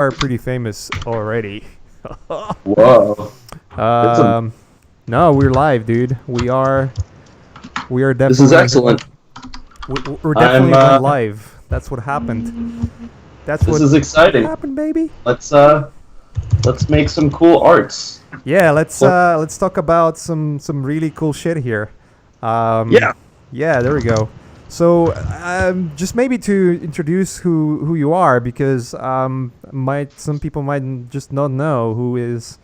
are pretty famous already. Whoa. It's a, No, we're live, dude. We are this is definitely excellent. we're I'm definitely went live. That's what happened. That's this what is exciting. happened, baby. Let's make some cool arts. Yeah, let's Well, uh let's talk about some really cool shit here. Um, yeah. yeah, there we go. So, just maybe to introduce who you are, because might some people might just not know who is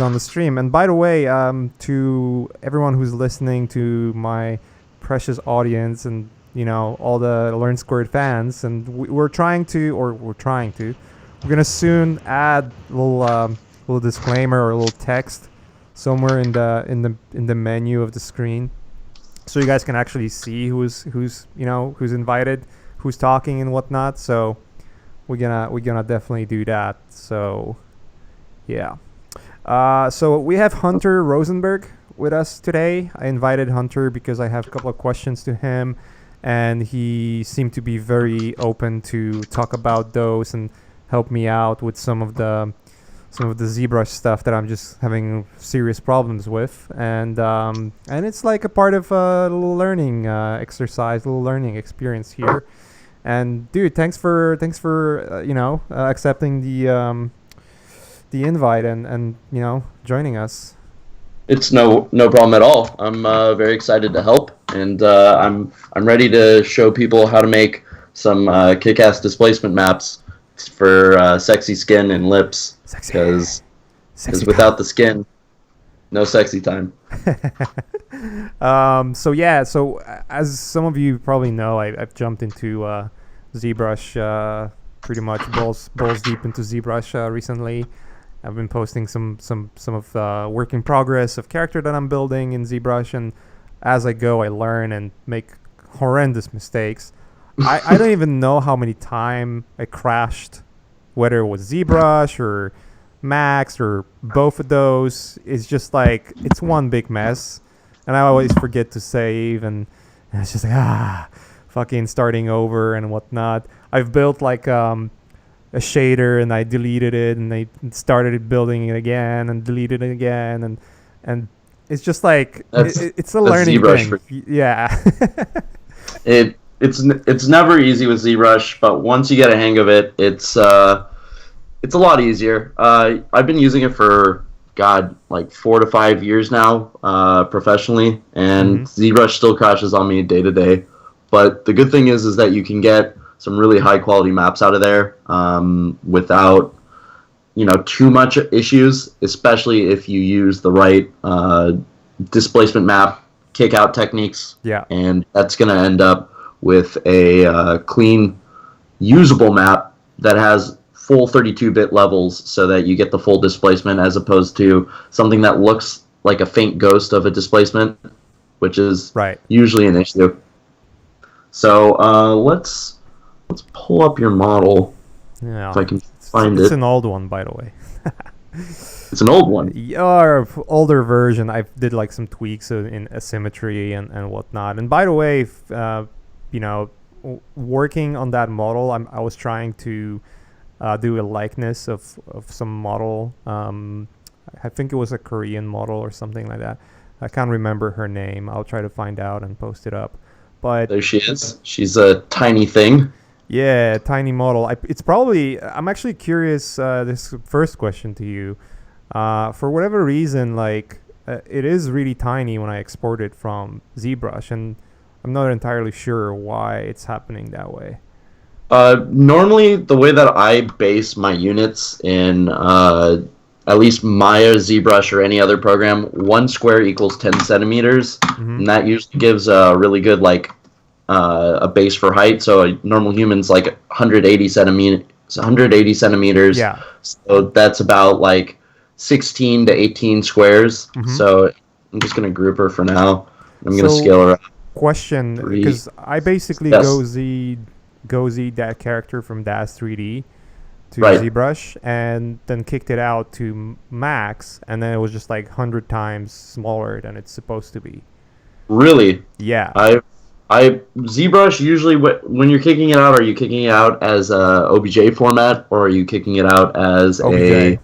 on the stream. And by the way, to everyone who's listening, to my precious audience, and all the Learn Squared fans, and we're gonna soon add little disclaimer or a little text somewhere in the menu of the screen, so you guys can actually see who's invited, who's talking and whatnot. So we're gonna definitely do that. So yeah. So we have Hunter Rosenberg with us today. I invited Hunter because I have a couple of questions to him, and he seemed to be very open to talk about those and help me out with some of the ZBrush stuff that I'm just having serious problems with, and it's like a part of a little learning exercise, little learning experience here. And dude, thanks for accepting the invite and joining us. It's no problem at all. I'm very excited to help, and I'm ready to show people how to make some kick-ass displacement maps for sexy skin and lips. Sexy. Because Sexy without the skin, no sexy time. So as some of you probably know, I've jumped into ZBrush, pretty much balls deep into ZBrush recently. I've been posting some of the work in progress of character that I'm building in ZBrush, and as I go, I learn and make horrendous mistakes. I don't even know how many times I crashed, whether it was ZBrush or Max or both of those. It's just like it's one big mess, and I always forget to save, and it's just like fucking starting over and whatnot. I've built like a shader, and I deleted it, and I started building it again and deleted it again, and it's just like it's a learning ZBrush thing. Yeah. It's never easy with ZBrush, but once you get a hang of it, it's a lot easier. I've been using it for like 4 to 5 years now, professionally, and ZBrush still crashes on me day to day. But the good thing is that you can get some really high quality maps out of there without too much issues, especially if you use the right displacement map kick out techniques. Yeah. And that's going to end up with a clean, usable map that has full 32-bit levels, so that you get the full displacement, as opposed to something that looks like a faint ghost of a displacement, which is usually an issue. So let's pull up your model. Yeah. If I can find it. It's an old one, by the way. It's an old one. Your older version. I did like some tweaks in asymmetry and whatnot. And by the way, working on that model, I was trying to do a likeness of some model. I think it was a Korean model or something like that. I can't remember her name. I'll try to find out and post it up. But there she is. She's a tiny thing. Yeah, tiny model. I'm actually curious. This first question to you. For whatever reason, it is really tiny when I export it from ZBrush, and I'm not entirely sure why it's happening that way. Normally, the way that I base my units in at least Maya, ZBrush, or any other program, 1 square equals 10 centimeters, and that usually gives a really good a base for height. So a normal human's like 180 centimeters. Yeah. So that's about 16 to 18 squares. So I'm just gonna group her for now. I'm gonna scale her up. Question, because I basically go Z that character from DAS 3D to ZBrush, and then kicked it out to Max, and then it was just 100 times smaller than it's supposed to be. Really? Yeah. I ZBrush usually when you're kicking it out, are you kicking it out as a OBJ format or are you kicking it out as OBJ.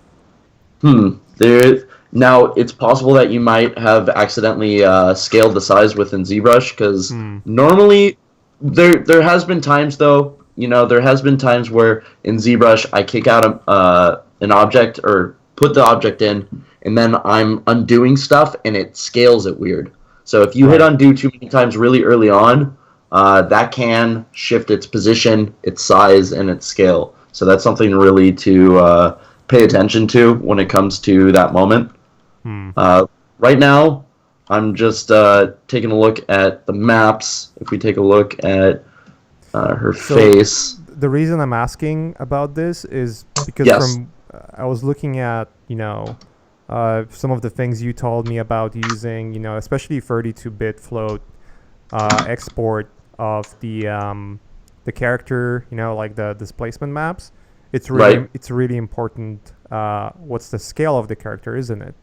a there now it's possible that you might have accidentally scaled the size within ZBrush because Hmm. normally there has been times though there has been times where in ZBrush I kick out an object or put the object in and then I'm undoing stuff and it scales it weird. So if you hit Right. undo too many times really early on, that can shift its position, its size, and its scale. So that's something really to pay attention to when it comes to that moment. Hmm. Right now, I'm just taking a look at the maps. If we take a look at her So face, the reason I'm asking about this is because yes, from I was looking at some of the things you told me about using especially 32-bit float export of the character like the displacement maps. right. It's really important. What's the scale of the character, isn't it?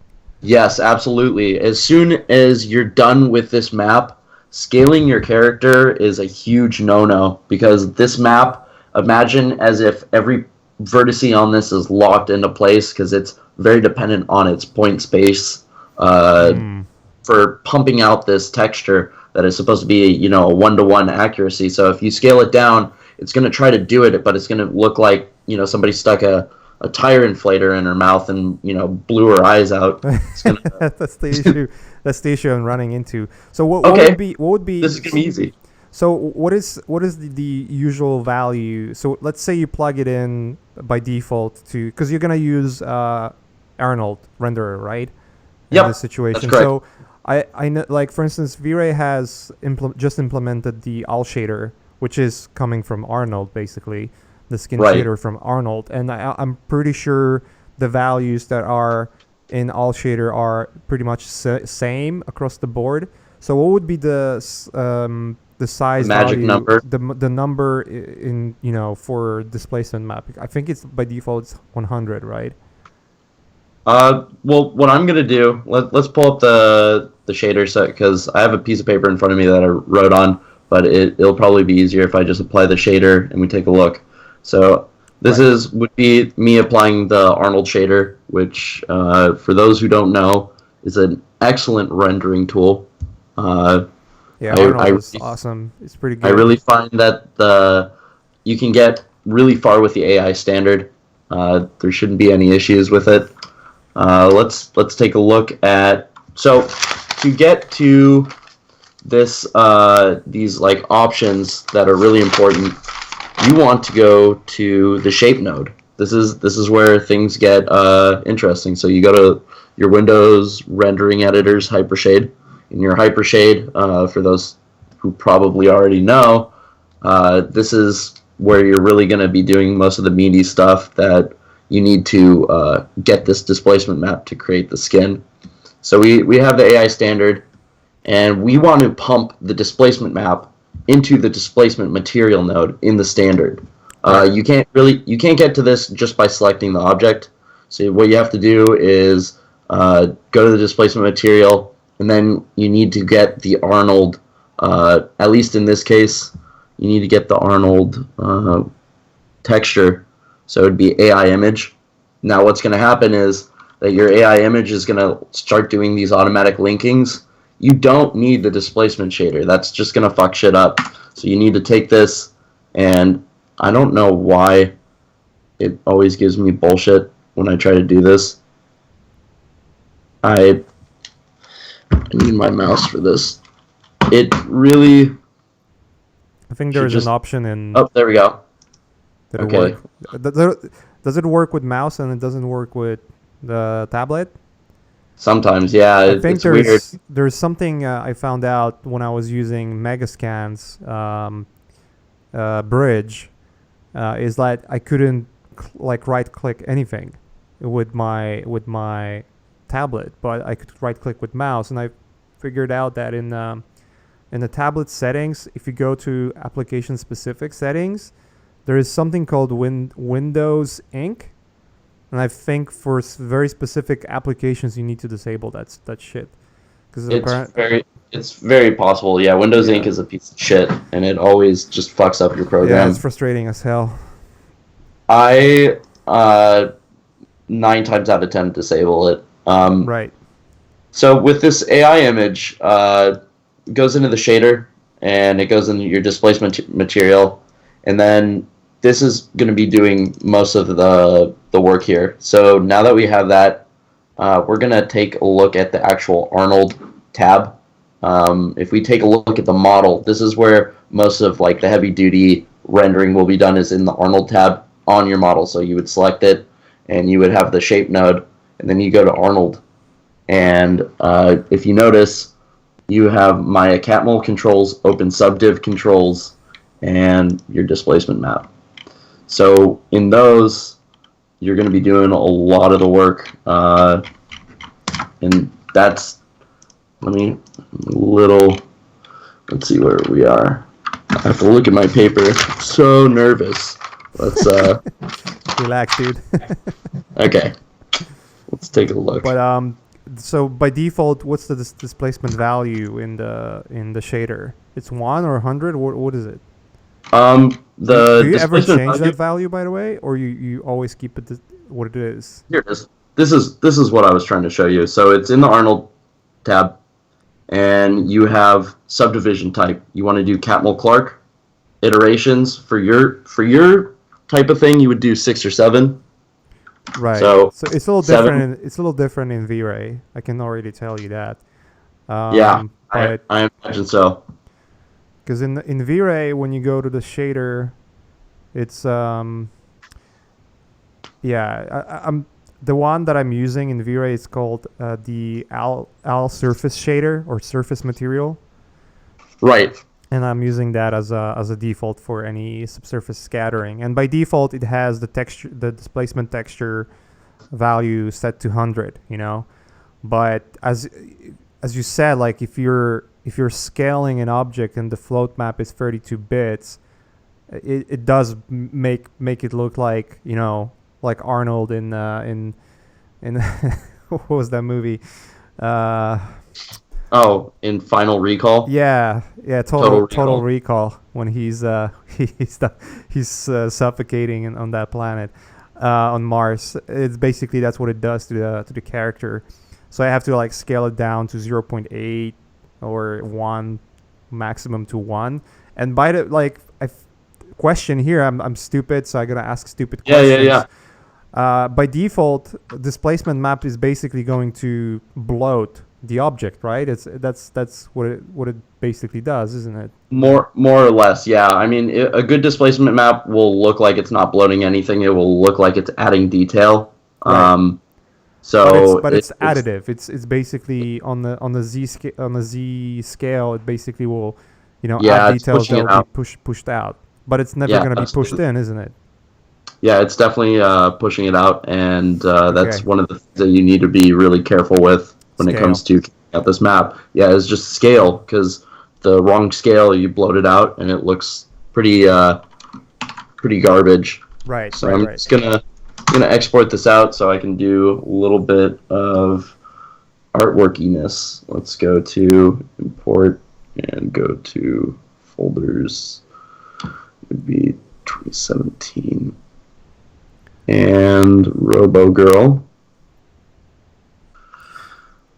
Yes, absolutely. As soon as you're done with this map, scaling your character is a huge no-no because this map, imagine as if every vertice on this is locked into place because it's very dependent on its point space Hmm. for pumping out this texture that is supposed to be, a one-to-one accuracy. So if you scale it down, it's going to try to do it, but it's going to look like, somebody stuck a tire inflator in her mouth and blew her eyes out. It's gonna, That's the issue. That's the issue I'm running into. So okay, what would be this is gonna be easy. so what is the usual value? So let's say you plug it in by default to because you're gonna use Arnold renderer, right? In Yep, this situation. that's correct. So I know, like for instance, V-Ray has just implemented the All shader, which is coming from Arnold basically, the skin Right. shader from Arnold, and I'm pretty sure the values that are in All shader are pretty much same across the board. So what would be the size Magic value, number. the number in for displacement map? I think it's by default it's 100, right? Well, what I'm gonna do, let's pull up the shader set because I have a piece of paper in front of me that I wrote on, but it'll probably be easier if I just apply the shader and we take a look. So this Right. would be me applying the Arnold shader, which for those who don't know is an excellent rendering tool. Uh, Yeah, I, I Arnold is really awesome. It's pretty I good. really find that you can get really far with the AI standard. There shouldn't be any issues with it. Let's take a look at to get to these like options that are really important. You want to go to the shape node. This is where things get interesting. So you go to your Windows rendering editors Hypershade. In your Hypershade, for those who probably already know, this is where you're really going to be doing most of the meaty stuff that you need to get this displacement map to create the skin. So we have the AI standard, and we want to pump the displacement map into the displacement material node in the standard. Right. You can't get to this just by selecting the object. So what you have to do is go to the displacement material, and then you need to get the Arnold. At least in this case, you need to get the Arnold texture. So it'd be AI image. Now what's going to happen is that your AI image is going to start doing these automatic linkings. You don't need the displacement shader. That's just going to fuck shit up. So you need to take this, and I don't know why it always gives me bullshit when I try to do this. I need my mouse for this. It really... I think should there is just... an option in Oh, there we go. that Okay. Does it work with mouse and it doesn't work with the tablet? Sometimes, yeah, I think it's weird. there's something I found out when I was using Megascan's bridge is that I couldn't like right click anything with my tablet, but I could right click with mouse, and I figured out that in the tablet settings, if you go to application specific settings, there is something called Windows Ink, and I think for very specific applications you need to disable that shit because It's very It's very possible. Yeah, Windows Yeah. Ink is a piece of shit, and it always just fucks up your Yeah, program. it's frustrating as hell. I 9 times out of 10 disable it. Right. So with this AI image, it goes into the shader and it goes into your displacement material, and then this is going to be doing most of the work here. So now that we have that, we're going to take a look at the actual Arnold tab. If we take a look at the model, this is where most of like the heavy duty rendering will be done, is in the Arnold tab on your model. So you would select it and you would have the shape node, and then you go to Arnold. And if you notice, you have my catmull controls, open subdiv controls, and your displacement map. So in those, you're going to be doing a lot of the work, and that's, let's see where we are. I have to look at my paper. I'm so nervous. Let's Relax, dude. okay. Let's take a look. But so by default, what's the displacement value in the shader? It's 1 or 100. What is it? The Do you ever displacement change value, that value, by the way, or you always keep it what it is? here it is. This is what I was trying to show you. So it's in the Arnold tab, and you have subdivision type. You want to do Catmull Clark iterations for your type of thing. You would do 6 or 7. Right. So it's a little 7. different. It's a little different in V-Ray. I can already tell you that. Yeah, But I imagine so. because in V-Ray, when you go to the shader, it's yeah. I'm the one that I'm using in V-Ray is called the Al surface shader or surface material, Right. and I'm using that as a default for any subsurface scattering. And by default, it has the displacement texture value set to 100. You know, but as you said, like if you're scaling an object and the float map is 32 bits, it does make it look like, you know, like Arnold in what was that movie? Oh, in Final Recall. Yeah, Total Total Recall. Recall when he's suffocating on that planet on Mars. It's basically that's what it does to the character. So I have to like scale it down to 0.8 or 1, maximum to 1. And by the like question here, I'm stupid, so I'm gonna ask stupid questions. Yeah. By default, displacement map is basically going to bloat the object, right? That's what it basically does, isn't it? More or less, yeah. I mean, a good displacement map will look like it's not bloating anything. It will look like it's adding detail. Right. So But it's additive. It's basically on the Z scale. It basically will, you know, Yeah, add it's details pushing that it will out. be pushed out. But it's never Yeah, going to be pushed absolutely. in, isn't it? Yeah, it's definitely pushing it out, and that's Okay. one of the things that you need to be really careful with when it Scale. comes to at this map. Yeah, it's just scale, because the wrong scale, you bloat it out, and it looks pretty garbage. Right. So I'm just gonna export this out so I can do a little bit of artworkiness. Let's go to import and go to folders. It would be 2017 and Robo Girl.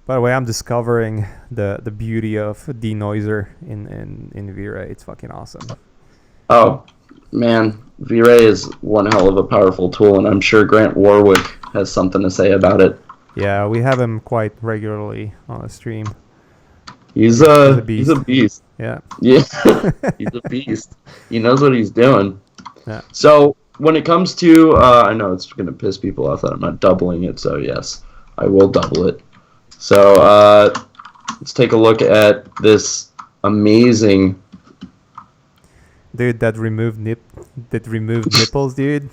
By the way, I'm discovering the beauty of denoiser in V-Ray. It's fucking awesome. Oh man, V-Ray is one hell of a powerful tool, and I'm sure Grant Warwick has something to say about it. Yeah, we have him quite regularly on the stream. He's a a beast. beast. Yeah. Yeah, he's a beast. He knows what he's doing. Yeah. So when it comes to, I know it's going to piss people off that I'm not doubling it, so yes, I will double it. So let's take a look at this amazing. Dude, that removed nipples, dude.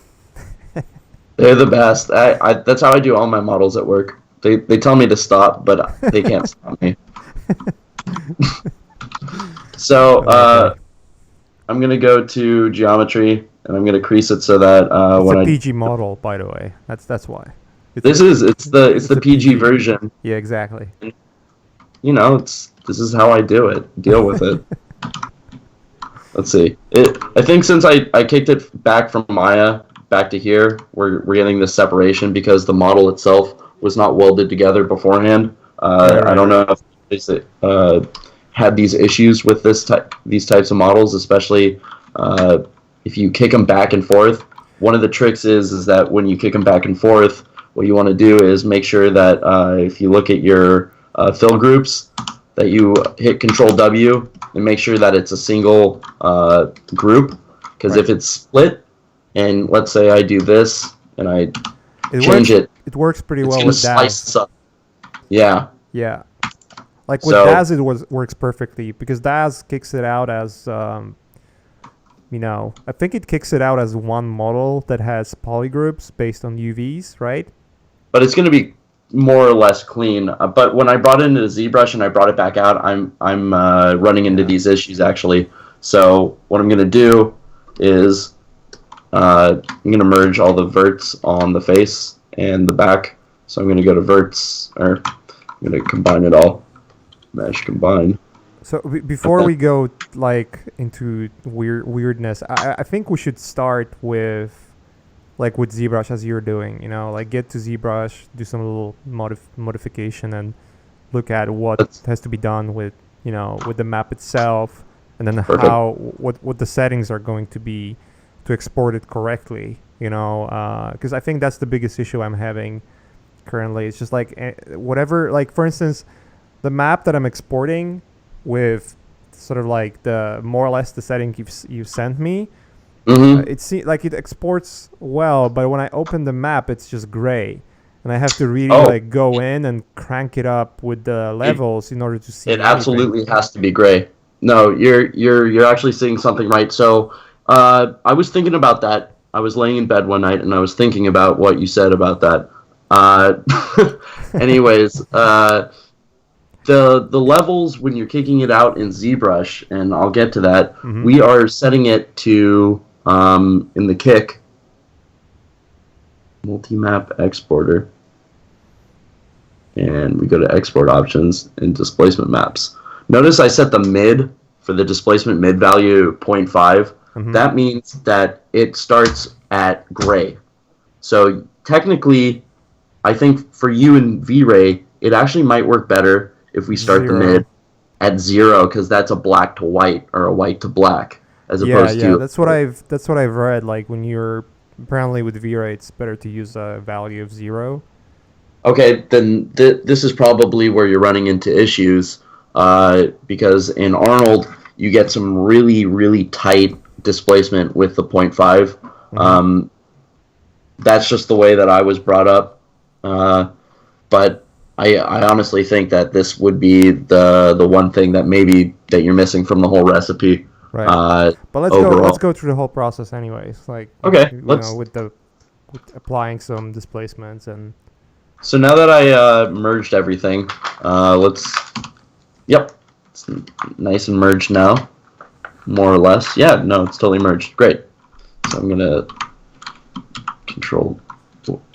They're the best. That's how I do all my models at work. They tell me to stop, but they can't stop me. So I'm gonna go to geometry, and I'm gonna crease it so that It's when a I PG model, by the way. That's why. it's the PG version. Yeah, exactly. You know, it's how I do it. Deal with it. Let's see. I think since I kicked it back from Maya back to here, we're getting this separation because the model itself was not welded together beforehand. I don't know if it's had these issues with these types of models, especially if you kick them back and forth. One of the tricks is that when you kick them back and forth, what you want to do is make sure that if you look at your fill groups, that you hit Control W and make sure that it's a single group. Because if it's split, and let's say I do this and I change it, it works pretty well with with Daz. Up. Yeah. Yeah. Like with Daz, it works perfectly because Daz kicks it out as, I think it kicks it out as one model that has polygroups based on UVs, right? But it's going to be more or less clean. But when I brought it into ZBrush and I brought it back out, I'm running into these issues actually. So what I'm going to do is I'm going to merge all the verts on the face and the back. So I'm going to go to verts, or I'm going to combine it all. Mesh combine. So before we go like into weirdness, I think we should start with with ZBrush as you're doing. Like get to ZBrush, do some little modification, and look at what has to be done with with the map itself, and then what the settings are going to be to export it correctly. Because I think that's the biggest issue I'm having currently. It's just whatever. Like for instance, the map that I'm exporting with sort of like the more or less the setting you've sent me, it seems like it exports well, but when I open the map, it's just gray, and I have to really go in and crank it up with the levels in order to see. It absolutely has to be gray. No, you're actually seeing something right. So I was thinking about that. I was laying in bed one night and I was thinking about what you said about that. Anyways. The levels, when you're kicking it out in ZBrush, and I'll get to that, we are setting it to, in the kick, multi-map exporter, and we go to export options and displacement maps. Notice I set the mid for the displacement mid value 0.5. That means that it starts at gray. So technically, I think for you in V-Ray, it actually might work better if we start the mid at 0, because that's a black to white or a white to black, as opposed to that's what I've read. Like when you're apparently with V-Ray, it's better to use a value of 0. Okay, then this is probably where you're running into issues, because in Arnold you get some really tight displacement with the 0.5. That's just the way that I was brought up, but I honestly think that this would be the one thing that maybe that you're missing from the whole recipe. Right. But let's go through the whole process anyways. Like with applying some displacements and. So now that I merged everything, it's nice and merged now, more or less. Yeah, no, it's totally merged. Great. So I'm gonna control.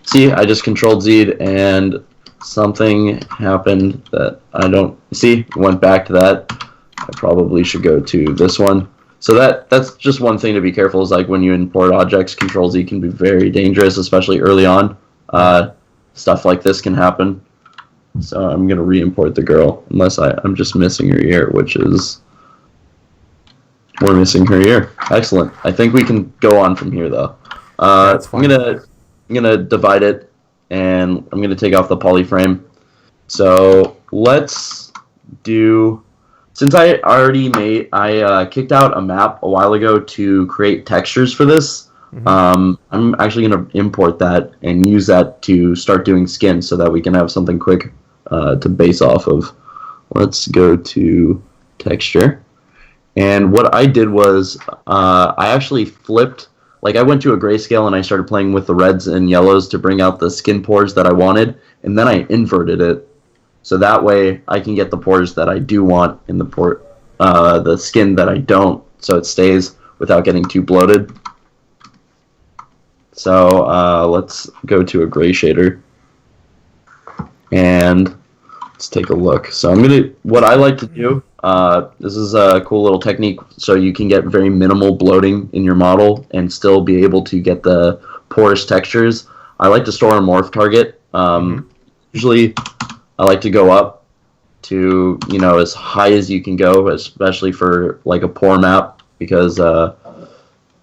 See, I just Control Z'd and something happened that I don't see. Went back to that. I probably should go to this one. So that's just one thing to be careful is like when you import objects, Control Z can be very dangerous, especially early on. Stuff like this can happen. So I'm gonna re-import the girl unless I'm just missing her ear, which is we're missing her ear. Excellent. I think we can go on from here though. I'm gonna divide it. And I'm going to take off the polyframe. So let's do, since I kicked out a map a while ago to create textures for this. I'm actually going to import that and use that to start doing skin so that we can have something quick to base off of. Let's go to texture. And what I did was I actually flipped. Like I went to a grayscale and I started playing with the reds and yellows to bring out the skin pores that I wanted, and then I inverted it, so that way I can get the pores that I do want in the skin that I don't, so it stays without getting too bloated. So let's go to a gray shader, and let's take a look. So what I like to do, this is a cool little technique so you can get very minimal bloating in your model and still be able to get the porous textures. I like to store a morph target. Usually I like to go up to, as high as you can go, especially for like a pore map, because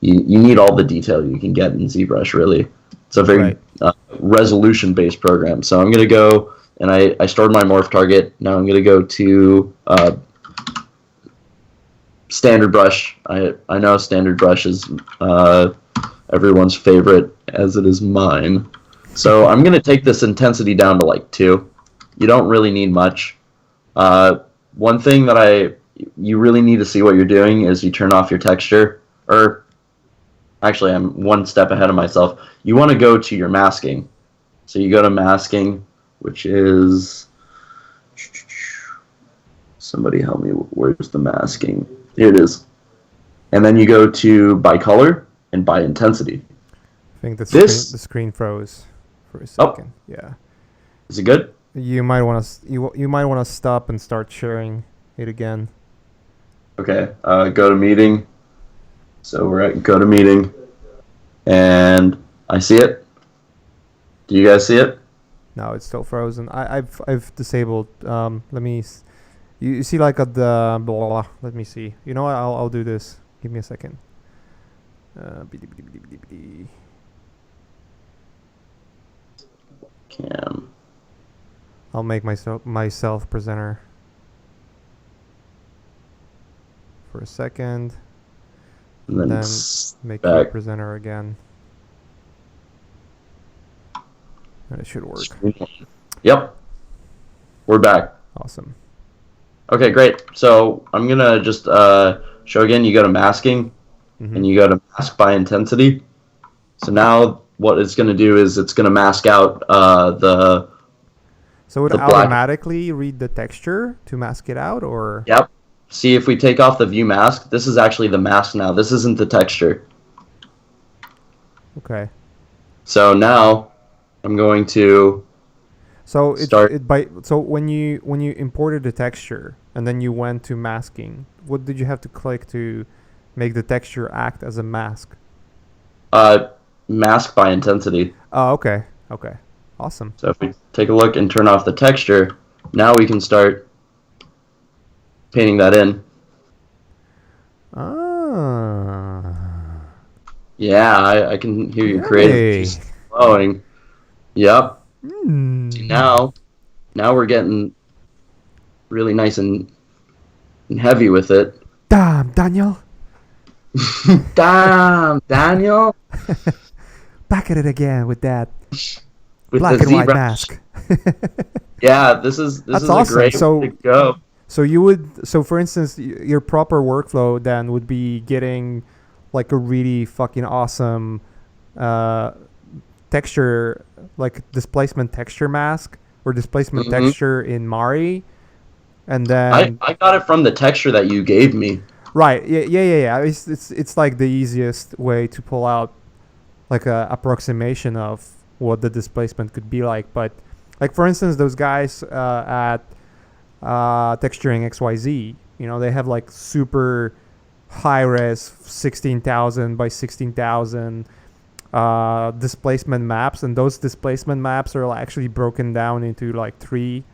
you need all the detail you can get in ZBrush, really. It's a very resolution-based program. So I'm going to go, and I stored my morph target. Now I'm going to go to standard brush. I know standard brush is everyone's favorite, as it is mine. So I'm going to take this intensity down to like 2. You don't really need much. One thing that you really need to see what you're doing is you turn off your texture, or actually I'm one step ahead of myself. You want to go to your masking. So you go to masking, which is, somebody help me, where's the masking? Here it is. And then you go to by color and by intensity. I think the screen froze for a second. Oh. Yeah. Is it good? You might want to you might want to stop and start sharing it again. Okay. Go to meeting. So we're at go to meeting, and I see it. Do you guys see it? No, it's still frozen. I've disabled. Let me. You see like at the blah. Let me see. You know what? I'll do this. Give me a second. Cam. I'll make myself presenter for a second, And then make you presenter again. And it should work. Yep. We're back. Awesome. Okay, great. So I'm gonna just show again. You go to masking, and you go to mask by intensity. So now what it's gonna do is it's gonna mask out the. So it would automatically read the texture to mask it out, or? Yep. See, if we take off the view mask, this is actually the mask now. This isn't the texture. Okay. So now I'm going to so start. So when you imported the texture and then you went to masking, what did you have to click to make the texture act as a mask? Mask by intensity. Oh, okay. Okay. Awesome. So if we take a look and turn off the texture, now we can start painting that in. Ah. Yeah, I can hear you creating. Flowing. Yep. See, now we're getting really nice and heavy with it. Damn, Daniel. Damn, Daniel. Back at it again with that With black the and white ZBrush. mask. Yeah, this is awesome. A great way to go. So for instance, your proper workflow then would be getting like a really fucking awesome texture, like displacement texture mask or displacement texture in Mari, and then I got it from the texture that you gave me. Right. Yeah. It's like the easiest way to pull out like a approximation of what the displacement could be like. But like for instance, those guys at Texturing XYZ, they have like super high res 16,000 by 16,000 displacement maps, and those displacement maps are actually broken down into like 3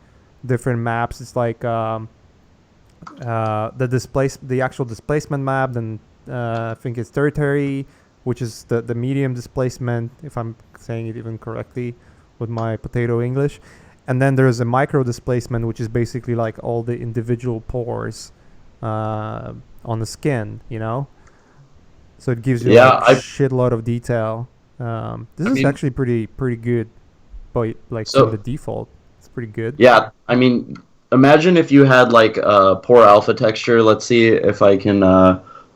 different maps. It's like the actual displacement map, then I think it's tertiary, which is the medium displacement, if I'm saying it even correctly with my potato English. And then there's a micro displacement, which is basically like all the individual pores on the skin, So it gives you a shitload of detail. This is actually pretty good, but like from the default, it's pretty good. Yeah, I mean, imagine if you had like a pore alpha texture. Let's see if I can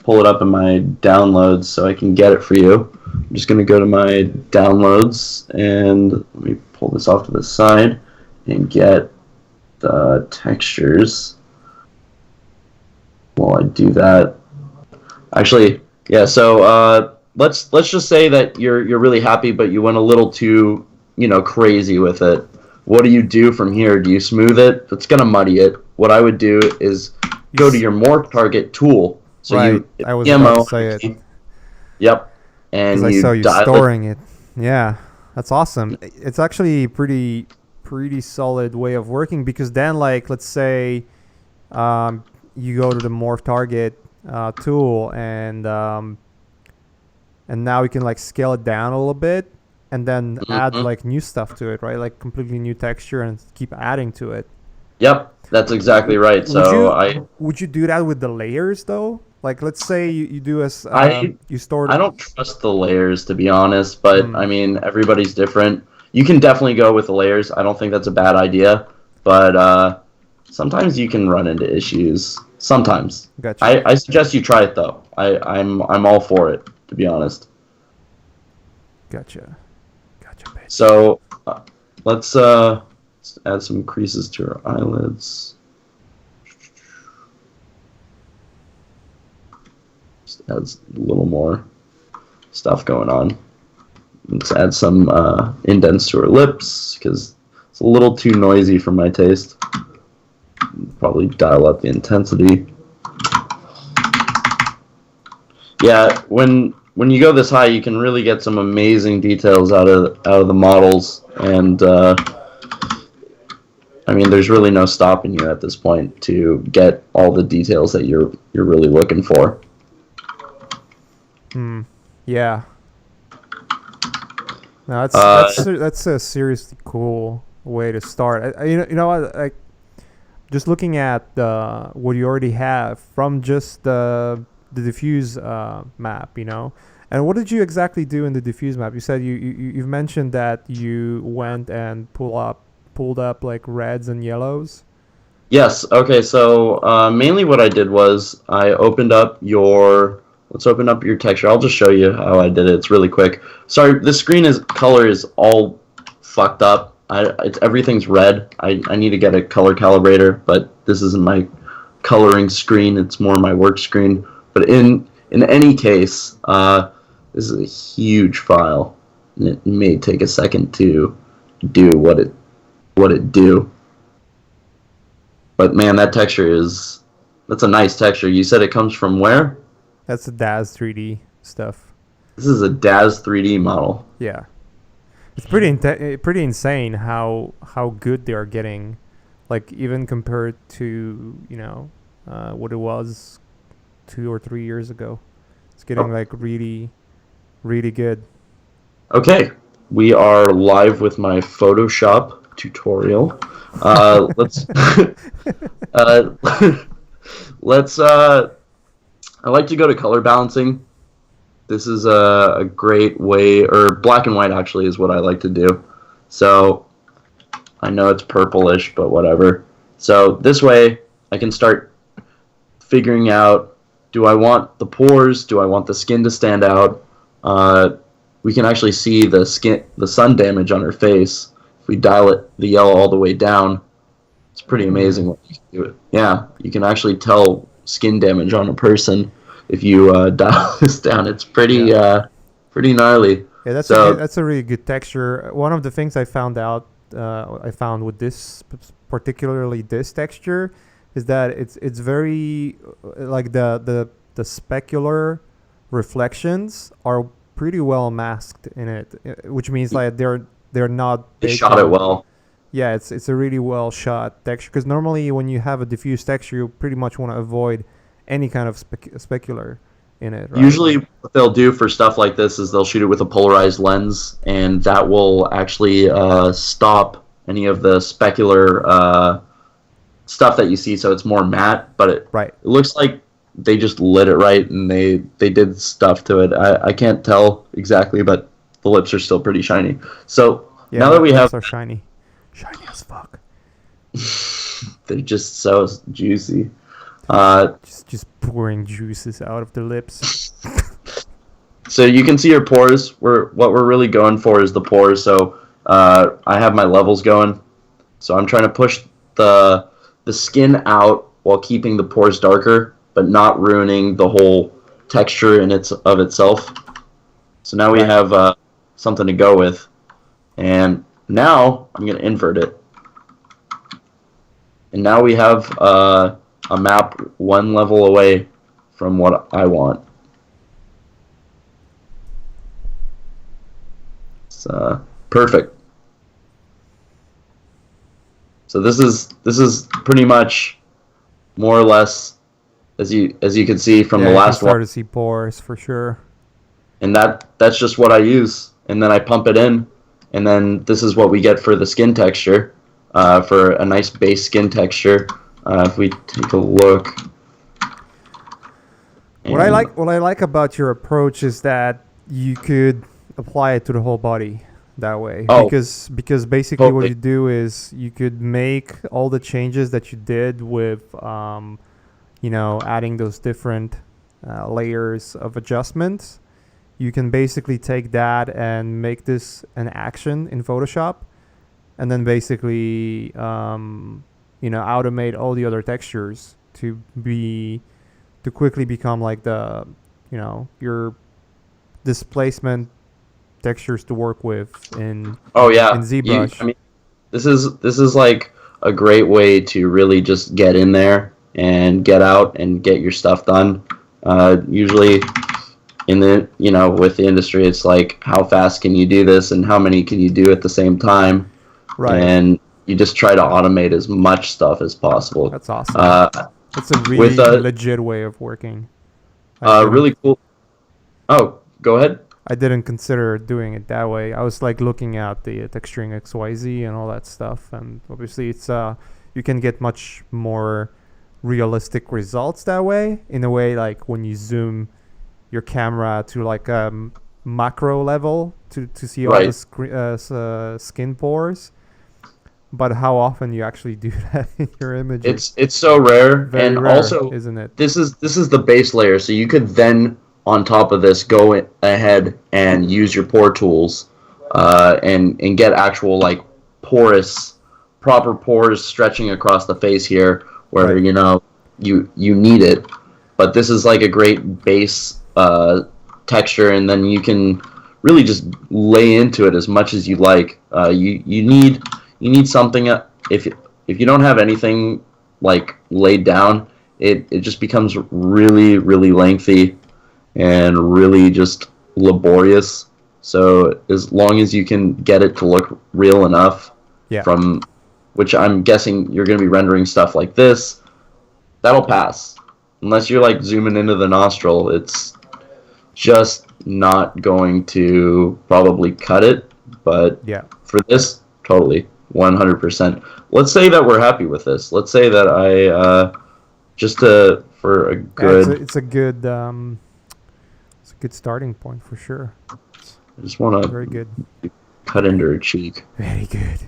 pull it up in my downloads so I can get it for you. I'm just gonna go to my downloads and let me pull this off to the side and get the textures. While I do that, actually, yeah. So let's just say that you're really happy, but you went a little too crazy with it. what do you do from here? Do you smooth it? That's gonna muddy it. What I would do is go to your morph target tool. So Right. you I was about EMO. to say it Yep. because And I saw you you dial it. storing it. Yeah, that's awesome. It's actually pretty solid way of working because then, like, let's say you go to the morph target tool and now we can like scale it down a little bit and then add Mhm. like new stuff to it, right? Like completely new texture and keep adding to it. Yep. That's exactly right. Would So you I would you do that with the layers though? Like let's say you do as I you stored. I don't trust the layers, to be honest, but Hmm, I mean, everybody's different. You can definitely go with the layers. I don't think that's a bad idea, but sometimes you can run into issues. Sometimes. gotcha, I suggest you try it though. I'm all for it, to be honest. gotcha, gotcha, bitch. So let's let's add some creases to our eyelids. Just adds a little more stuff going on. Let's add some indents to her lips because it's a little too noisy for my taste. Probably dial up the intensity. Yeah, when you go this high, you can really get some amazing details out of the models, and I mean, there's really no stopping you at this point to get all the details that you're really looking for. Hmm. Yeah. No, Uh, that's a seriously cool way to start. You know what? Like just looking at what you already have from just the diffuse map, you know. And what did you exactly do in the diffuse map? You said you've mentioned that you went and pulled up like reds and yellows. Yes. Okay. So mainly what I did was I opened up your. Let's open up your texture. I'll just show you how I did it. It's really quick. Sorry, the screen is color is all fucked up. Everything's red. I need to get a color calibrator, but this isn't my coloring screen. It's more my work screen. But in any case, this is a huge file, and it may take a second to do what it do. But man, that texture is that's a nice texture. You said it comes from where? That's the DAZ 3D stuff. This is a DAZ 3D model. Yeah, it's pretty insane how good they are getting, like even compared to what it was 2 or 3 years ago. It's getting Oh, like really good. okay, we are live with my Photoshop tutorial. Let's uh, let's. I like to go to color balancing. This is a great way, or black and white actually is what I like to do. So I know it's purplish, but whatever. So this way I can start figuring out, do I want the pores? Do I want the skin to stand out? We can actually see the sun damage on her face. If we dial the yellow all the way down, it's pretty Hmm. amazing what you can do. It. Yeah, you can actually tell skin damage on a person if you dial this down. It's Yeah. pretty gnarly. Yeah, So that's a really good texture. One of the things I found with particularly this texture, is that it's very like the specular reflections are pretty well masked in it, which means like they're not they baked shot it in. well. Yeah, it's a really well shot texture because normally when you have a diffuse texture, you pretty much want to avoid any kind of specular in it, right? Usually, what they'll do for stuff like this is they'll shoot it with a polarized lens, and that will actually stop any of the specular stuff that you see, so it's more matte. But it Right. looks like they just lit it right, and they did stuff to it. I can't tell exactly, but the lips are still pretty shiny. So Yeah, now that we have, lips are shiny, shiny as fuck. they're just so juicy. Uh, Just pouring juices out of the lips. So you can see your pores. What we're really going for is the pores. So I have my levels going. So I'm trying to push the skin out while keeping the pores darker, but not ruining the whole texture of itself. So now we Right. have something to go with. And now I'm going to invert it. and now we have a map one level away from what I want. It's perfect. So this is pretty much more or less as you can see from the last start one. to see pores for sure. And that's just what I use, and then I pump it in, and then this is what we get for the skin texture, for a nice base skin texture. If we take a look, what I like about your approach is that you could apply it to the whole body that way. Because basically totally. what you do is you could make all the changes that you did with adding those different layers of adjustments. You can basically take that and make this an action in Photoshop, and then basically automate all the other textures to quickly become like the your displacement textures to work with in ZBrush. I mean, this is like a great way to really just get in there and get out and get your stuff done. Usually in the with the industry, it's like, how fast can you do this and how many can you do at the same time? Right. And you just try to automate as much stuff as possible. That's awesome. It's a really legit way of working. Really cool. Oh, go ahead. I didn't consider doing it that way. I was like looking at the texturing XYZ and all that stuff, and obviously it's you can get much more realistic results that way. In a way, like when you zoom your camera to like macro level to see all the skin pores. But how often you actually do that in your images? It's so rare. Very and rare, also, isn't it? This is the base layer, so you could then on top of this go ahead and use your pore tools and get actual like proper pores stretching across the face here where you need it. But this is like a great base texture, and then you can really just lay into it as much as you like. You need something. If you don't have anything like laid down, it just becomes really, really lengthy and really just laborious. So as long as you can get it to look real enough, from which I'm guessing you're going to be rendering stuff like this, that'll pass. Unless you're like zooming into the nostril, it's just not going to probably cut it. But for this, totally. 100%. Let's say that we're happy with this. Let's say that I for a good. It's a good starting point for sure. I just want to very good. Cut into her cheek. Very good.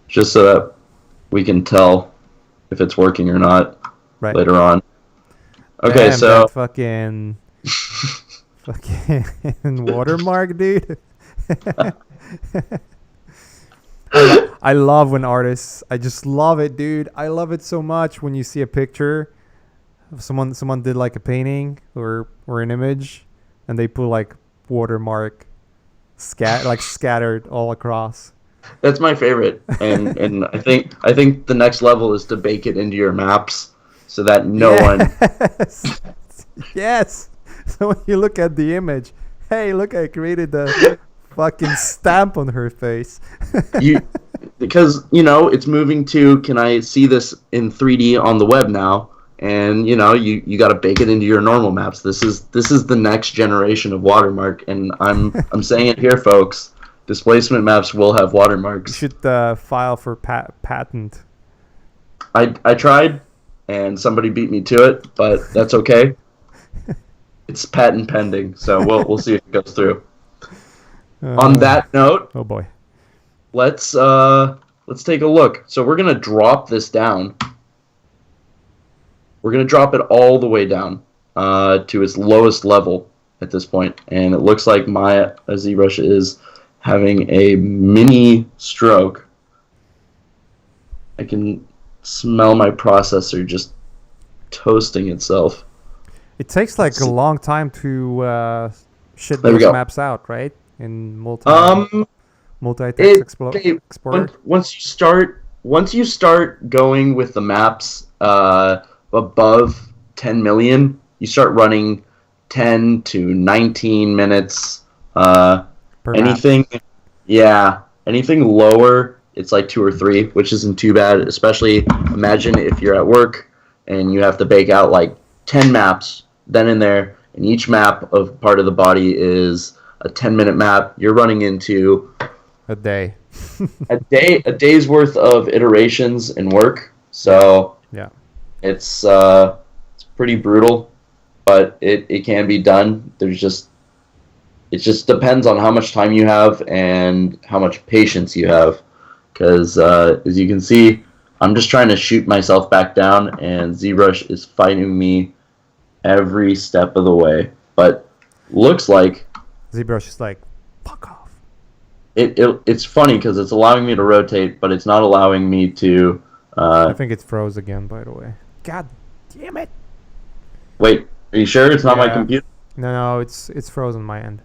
Just so that we can tell if it's working or not later on. Okay, damn, so that fucking watermark, dude. I love when artists. I just love it, dude. I love it so much when you see a picture of someone did like a painting or an image, and they put like watermark scattered all across. That's my favorite, and I think the next level is to bake it into your maps so that no one. Yes. So when you look at the image, hey, look, I created the fucking stamp on her face. Because it's moving to, can I see this in 3D on the web now? And you got to bake it into your normal maps. This is the next generation of watermark, and I'm saying it here, folks. Displacement maps will have watermarks. You should file for patent. I tried, and somebody beat me to it, but that's okay. It's patent pending, so we'll see if it goes through. On that note, oh boy, let's take a look. So we're gonna drop this down. We're gonna drop it all the way down to its lowest level at this point, and it looks like my ZBrush is having a mini stroke. I can smell my processor just toasting itself. It takes like a long time to shit those maps out, right? In multi. multi-text Okay, explorer. once you start going with the maps above 10 million, you start running 10 to 19 minutes. Per map. Anything, yeah, anything lower, it's like 2 or 3, which isn't too bad. Especially imagine if you're at work and you have to bake out like 10 maps then and there, and each map of part of the body is a 10-minute map. You're running into A day. a day's worth of iterations and work. So Yeah. it's pretty brutal, but it can be done. It just depends on how much time you have and how much patience you have. Because as you can see, I'm just trying to shoot myself back down, and ZBrush is fighting me every step of the way. But looks like ZBrush is like, fuck off. it's funny because it's allowing me to rotate, but it's not allowing me to. I think it froze again, by the way. God damn it. Wait, are you sure it's not my Yeah. computer? No, it's frozen my end.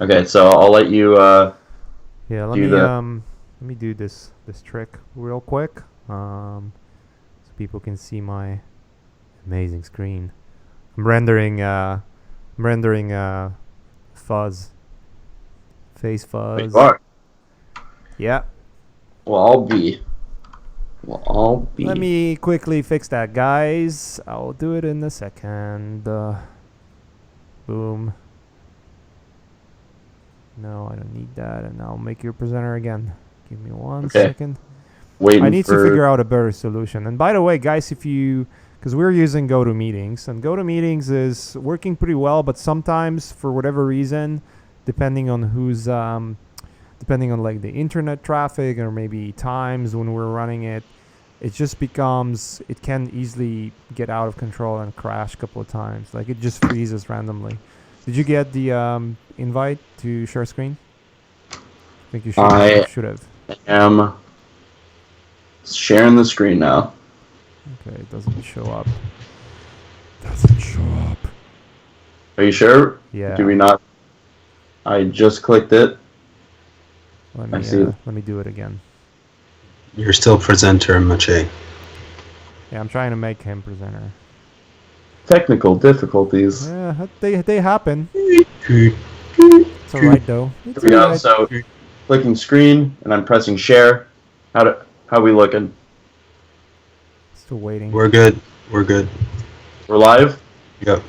Okay, so I'll let you. Yeah, let me do this trick real quick. So people can see my amazing screen. I'm rendering fuzz. Face fuzz. Wait, you are. Yeah. Well, I'll be. Let me quickly fix that, guys. I'll do it in a second. Boom. No, I don't need that, and I'll make your presenter again. Give me one second. Waiting I need for... to figure out a better solution. And by the way, guys, because we're using GoToMeetings, and GoToMeetings is working pretty well, but sometimes for whatever reason, depending on like the internet traffic or maybe times when we're running it, it can easily get out of control and crash a couple of times. Like it just freezes randomly. Did you get the invite to share screen? I think you should have. I am sharing the screen now. Okay, it doesn't show up. Are you sure? Yeah. Do we not? I just clicked it. Let me do it again. You're still presenter, Maciej. Yeah, I'm trying to make him presenter. Technical difficulties. Yeah, they happen. It's alright though. Here we go. So, clicking screen, and I'm pressing share. How we looking? Still waiting. We're good. We're live. Yep.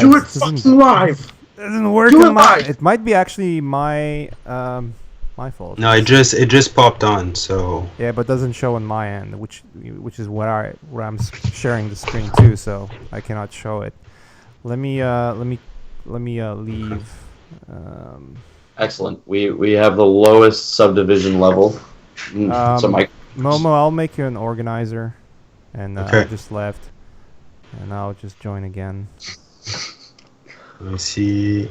Do it fucking live. Doesn't work. It might be actually my fault. No, it just popped on. So yeah, but doesn't show on my end, which is where I'm sharing the screen too. So I cannot show it. Let me leave. Excellent. We have the lowest subdivision level. So Momo, I'll make you an organizer, and okay. I just left, and I'll just join again. Let me see.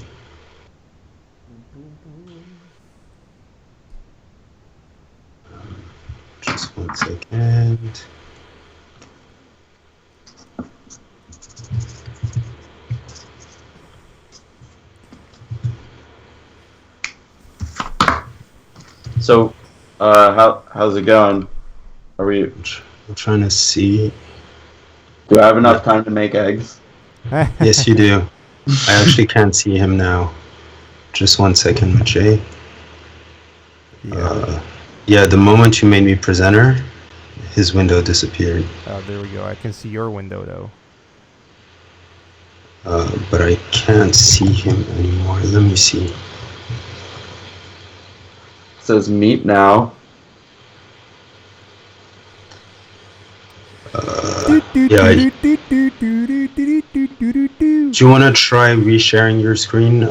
Just 1 second. So, how's it going? I'm trying to see. Do I have enough time to make eggs? Yes, you do. I actually can't see him now. Just 1 second, Maciej. Yeah, the moment you made me presenter, his window disappeared. Oh, there we go. I can see your window though. But I can't see him anymore. Let me see. It says meet now. Yeah. Do you want to try resharing your screen,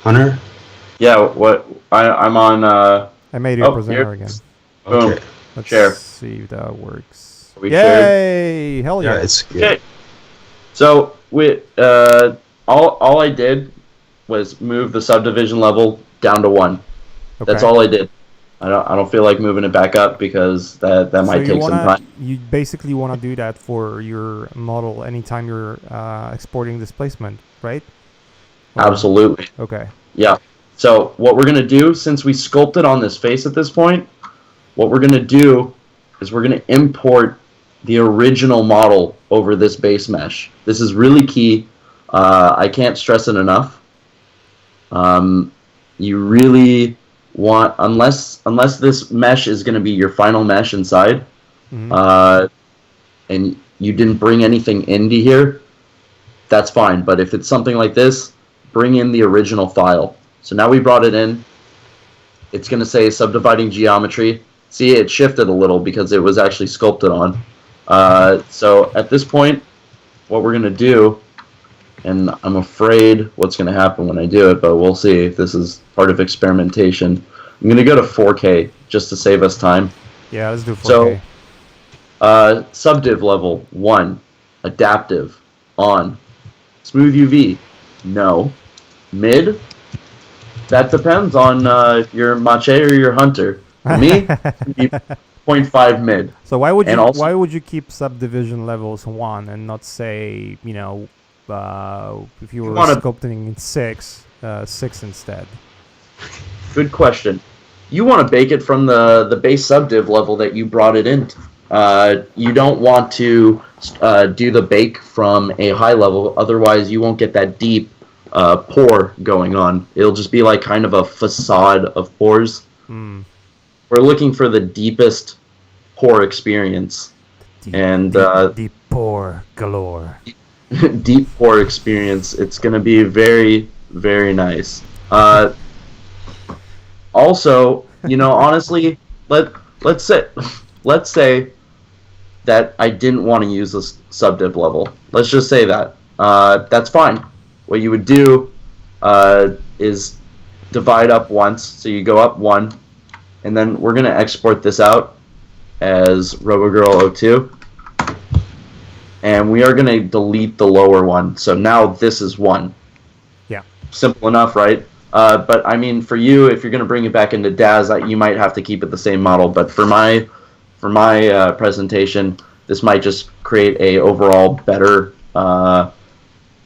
Hunter? Yeah. What? I'm on. I made you a presenter again. Boom. Okay. Let's share. see if that works. We Yay! shared? Hell yeah! Yeah, it's good. Okay. So all I did was move the subdivision level down to 1. Okay. That's all I did. I don't feel like moving it back up because that might take some time. You basically want to do that for your model anytime you're exporting displacement, right? Absolutely. Okay. Yeah. So what we're going to do, since we sculpted on this face at this point, what we're going to do is we're going to import the original model over this base mesh. This is really key. I can't stress it enough. You really want, unless this mesh is going to be your final mesh inside, and you didn't bring anything into here, that's fine. But if it's something like this, bring in the original file. So now we brought it in. It's going to say subdividing geometry. See, it shifted a little because it was actually sculpted on. So at this point, what we're going to do, and I'm afraid what's going to happen when I do it, but we'll see if this is part of experimentation. I'm going to go to 4K just to save us time. Yeah, let's do 4K. So, subdiv level 1, adaptive, on. Smooth UV, no. Mid, that depends on if you're Maciej or your Hunter. For me, 0.5 mid. So why would you also, why would you keep subdivision levels 1 and not say, if you were sculpting in 6 instead? Good question. You want to bake it from the base subdiv level that you brought it in. You don't want to do the bake from a high level, otherwise you won't get that deep pour going on. It'll just be like kind of a facade of pores. We're looking for the deepest pour experience. Deep pour galore. Deep pour experience. It's going to be very, very nice. Also, honestly, let's say that I didn't want to use this subdiv level. Let's just say that. That's fine. What you would do is divide up once. So you go up 1, and then we're going to export this out as RoboGirl02. And we are going to delete the lower one. So now this is 1. Yeah. Simple enough, right? But I mean, for you, if you're going to bring it back into DAZ, you might have to keep it the same model. But for my presentation, this might just create a overall better.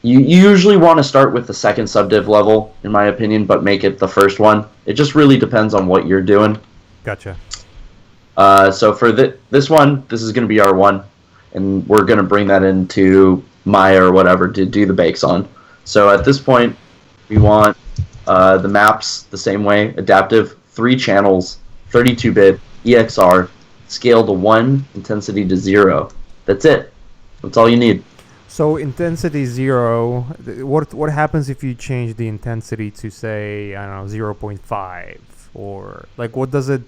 You usually want to start with the second subdiv level, in my opinion, but make it the first one. It just really depends on what you're doing. Gotcha. So for this one, this is going to be our 1, and we're going to bring that into Maya or whatever to do the bakes on. So at this point, we want the maps the same way, adaptive, 3 channels, 32-bit, EXR, scale to 1, intensity to 0. That's it. That's all you need. So intensity 0, what happens if you change the intensity to, say, I don't know, 0.5? Or like what does it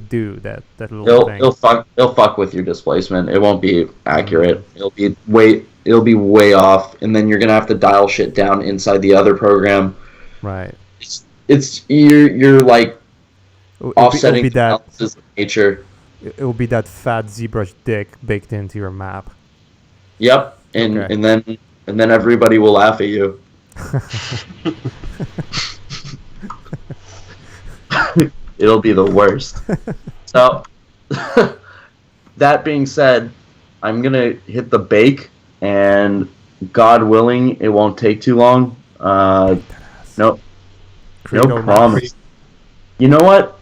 do, that little thing? It'll fuck with your displacement. It won't be accurate. It'll be way off, and then you're gonna have to dial shit down inside the other program. Right. You're like offsetting the analysis of nature. It will be that fat ZBrush dick baked into your map. Yep, and then everybody will laugh at you. It'll be the worst. So, that being said, I'm gonna hit the bake, and God willing, it won't take too long. No promise. You know what?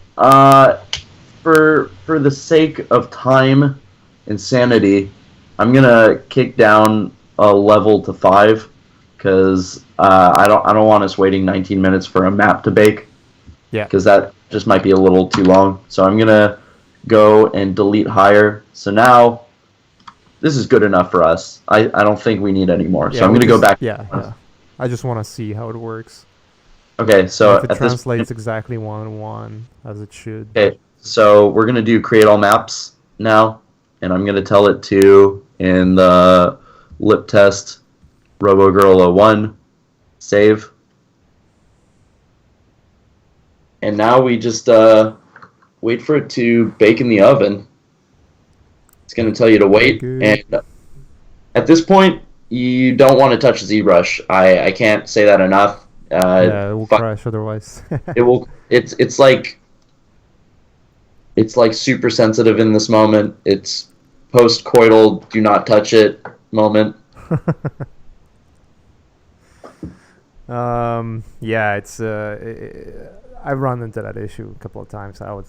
For the sake of time and sanity, I'm gonna kick down a level to 5, because I don't want us waiting 19 minutes for a map to bake. Yeah. Because that just might be a little too long. So I'm gonna go and delete higher. So now this is good enough for us. I don't think we need any more. So I'm gonna go back. Yeah. I just want to see how it works. Okay, so if it translates exactly 1-1 as it should. Okay, so we're gonna do create all maps now, and I'm gonna tell it to, in the lip test, RoboGirl01, save. And now we just wait for it to bake in the oven. It's going to tell you to wait. And at this point, you don't want to touch ZBrush. I can't say that enough. Yeah, it will crash otherwise. It will. It's like super sensitive in this moment. It's post-coital, do not touch it moment. Yeah, it's I've run into that issue a couple of times. I would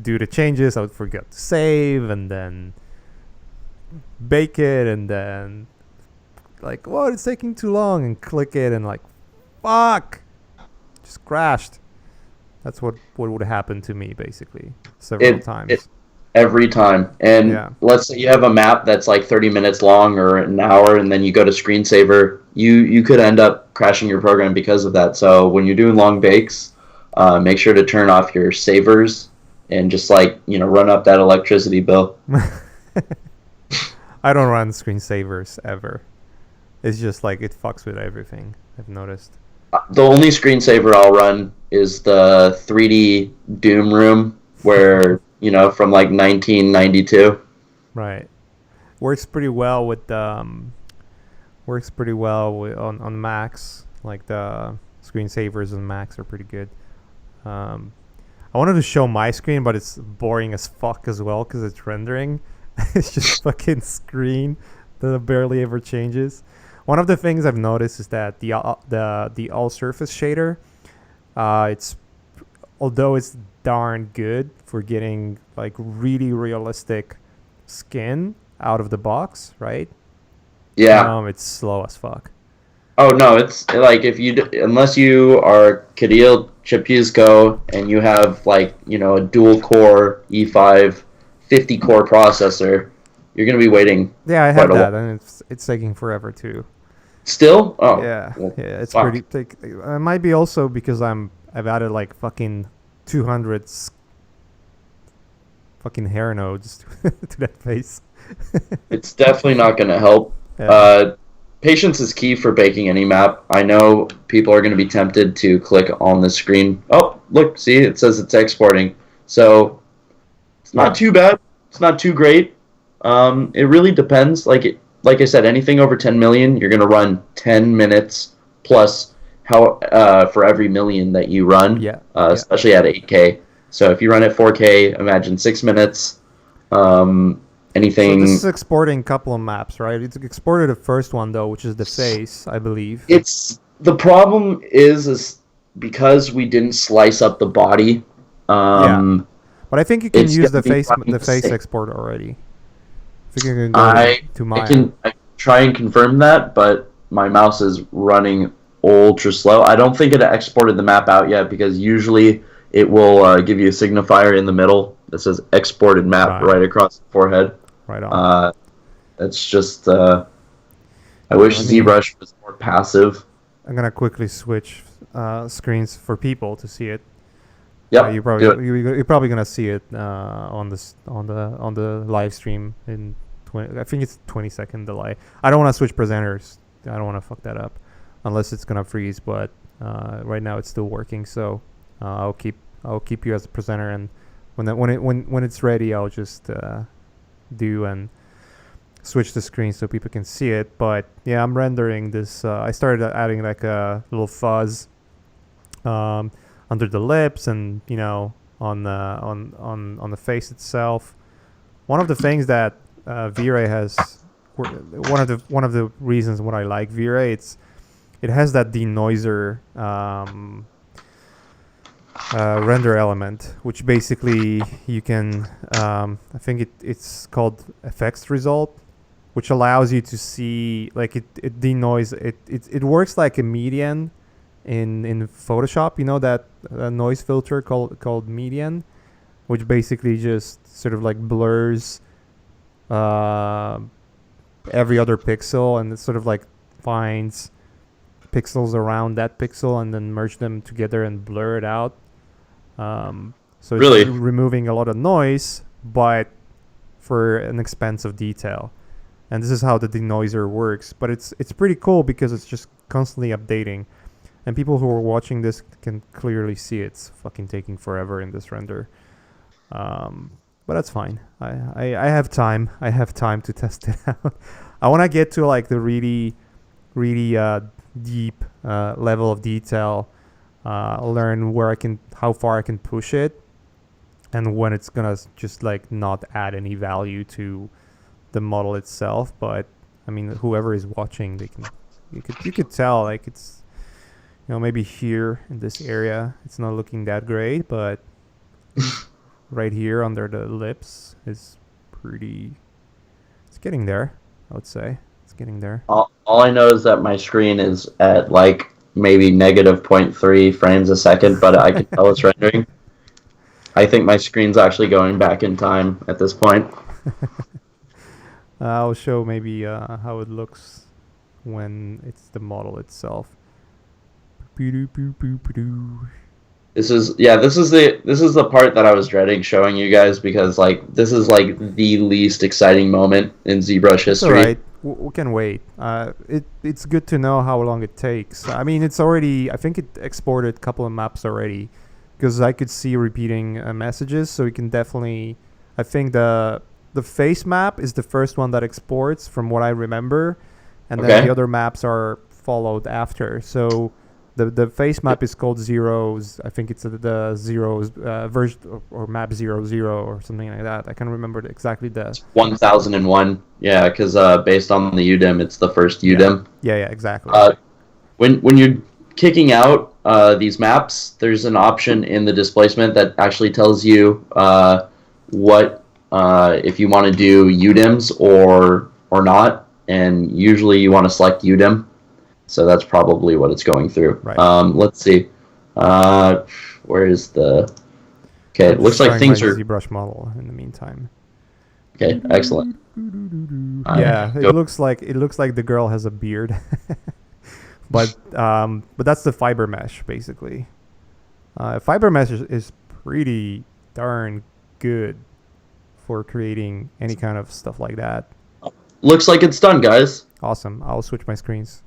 do the changes, I would forget to save, and then bake it, and then like, what? It's taking too long, and click it, and like, fuck, just crashed. That's what would happen to me basically several times. Every time. And Yeah. let's say you have a map that's like 30 minutes long or an hour, and then you go to screensaver, you could end up crashing your program because of that. So when you're doing long bakes, make sure to turn off your savers and just like, run up that electricity bill. I don't run screensavers ever. It's just like it fucks with everything, I've noticed. The only screensaver I'll run is the 3D Doom room where, from like 1992. Right. Works pretty well with on Macs. Like the screensavers on Macs are pretty good. I wanted to show my screen, but it's boring as fuck as well because it's rendering. It's just fucking screen that barely ever changes. One of the things I've noticed is that the all surface shader, although it's darn good for getting like really realistic skin out of the box, right? Yeah. It's slow as fuck. Oh no, it's like unless you are Cadil Chapuzko and you have like a dual core E5 50 core processor, you're gonna be waiting. Yeah, I have that, and it's taking forever too. Still? Oh. Yeah, well, yeah, it's fuck. pretty. It might be also because I've added like fucking 200 fucking hair nodes to that face. It's definitely not gonna help. Yeah. Patience is key for baking any map. I know people are going to be tempted to click on the screen. Oh, look, see, it says it's exporting. So it's not too bad. It's not too great. It really depends. Like I said, anything over 10 million, you're going to run 10 minutes plus for every million that you run. Yeah. Especially at 8K. So if you run at 4K, imagine 6 minutes. Anything. So this is exporting a couple of maps, right? It's exported the first one though, which is the face, I believe. It's the problem is because we didn't slice up the body. Yeah. But I think you can use the face same. export already. I think you can go to Maya. I can try and confirm that, but my mouse is running ultra slow. I don't think it exported the map out yet because usually it will give you a signifier in the middle that says exported map right across the forehead. Right on. That's just. I wish ZBrush was more passive. I'm gonna quickly switch screens for people to see it. Yeah, you're probably gonna see it on the live stream in 20. I think it's 20-second delay. I don't want to switch presenters. I don't want to fuck that up, unless it's gonna freeze. But right now it's still working, so I'll keep you as a presenter, and when it's ready, I'll just do and switch the screen so people can see it. But yeah, I'm rendering this. I started adding like a little fuzz under the lips, and on the face itself. One of the things that V-Ray has, one of the reasons what I like V-Ray, it has that denoiser render element, which basically you can I think it's called effects result, which allows you to see like it denoise it works like a median in Photoshop, that noise filter called median, which basically just sort of like blurs every other pixel, and it sort of like finds pixels around that pixel and then merge them together and blur it out. So it's really removing a lot of noise, but for an expense of detail. And this is how the denoiser works. But it's pretty cool because it's just constantly updating. And people who are watching this can clearly see it's fucking taking forever in this render. But that's fine. I have time. I have time to test it out. I want to get to like the really, really deep level of detail. Learn how far I can push it, and when it's gonna just like not add any value to the model itself. But I mean, whoever is watching, you could tell like maybe here in this area, it's not looking that great, but right here under the lips is pretty. It's getting there, I would say. It's getting there. All I know is that my screen is at like maybe negative 0.3 frames a second, but I can tell it's rendering. I think my screen's actually going back in time at this point. I'll show maybe how it looks when it's the model itself. This is the part that I was dreading showing you guys, because like this is like the least exciting moment in ZBrush history. All right, we can wait. It's good to know how long it takes. I mean, it's already. I think it exported a couple of maps already, because I could see repeating messages. So we can definitely. I think the face map is the first one that exports, from what I remember, and then the other maps are followed after. So. The face map is called Zeros. I think it's the Zeros version or map 00 or something like that. I can't remember exactly the 1001. Yeah, because based on the UDIM, it's the first UDIM. Yeah, exactly. When you're kicking out these maps, there's an option in the displacement that actually tells you what if you want to do UDIMs or not, and usually you want to select UDIM. So that's probably what it's going through. Right. Let's see. Where is the... Okay, it looks like things are... ZBrush model in the meantime. Okay, excellent. Yeah, it looks like the girl has a beard. but that's the fiber mesh, basically. Fiber mesh is pretty darn good for creating any kind of stuff like that. Looks like it's done, guys. Awesome. I'll switch my screens.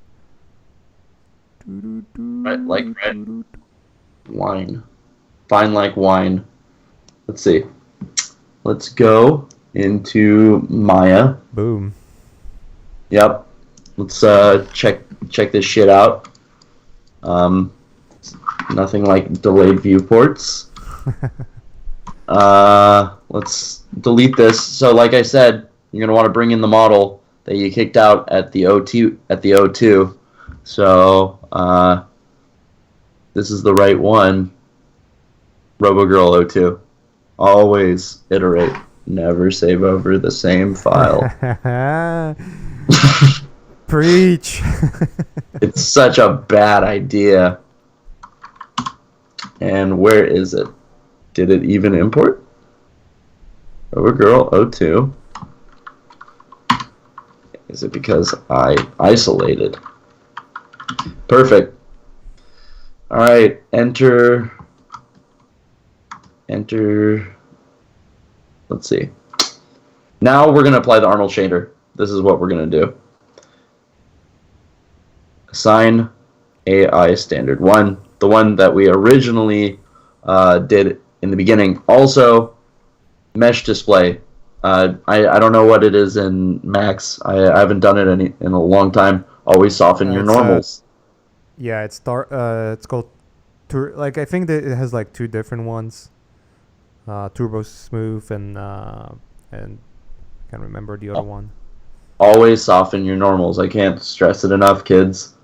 Right, like red wine. Fine like wine. Let's see. Let's go into Maya. Boom. Yep. Let's check this shit out. Nothing like delayed viewports. Let's delete this. So like I said, you're gonna want to bring in the model that you kicked out at the O2. So this is the right one. RoboGirl 02. Always iterate. Never save over the same file. Preach. It's such a bad idea. And where is it? Did it even import? RoboGirl 02. Is it because I isolated? Perfect. All right, enter. Let's see. Now we're going to apply the Arnold shader. This is what we're going to do. Assign AI standard 1, the one that we originally did in the beginning. Also, mesh display. I don't know what it is in Max. I haven't done it in a long time. Always soften your normals. Yeah, it's called I think that it has like two different ones. Turbo Smooth and I can't remember the other one. Always soften your normals. I can't stress it enough, kids.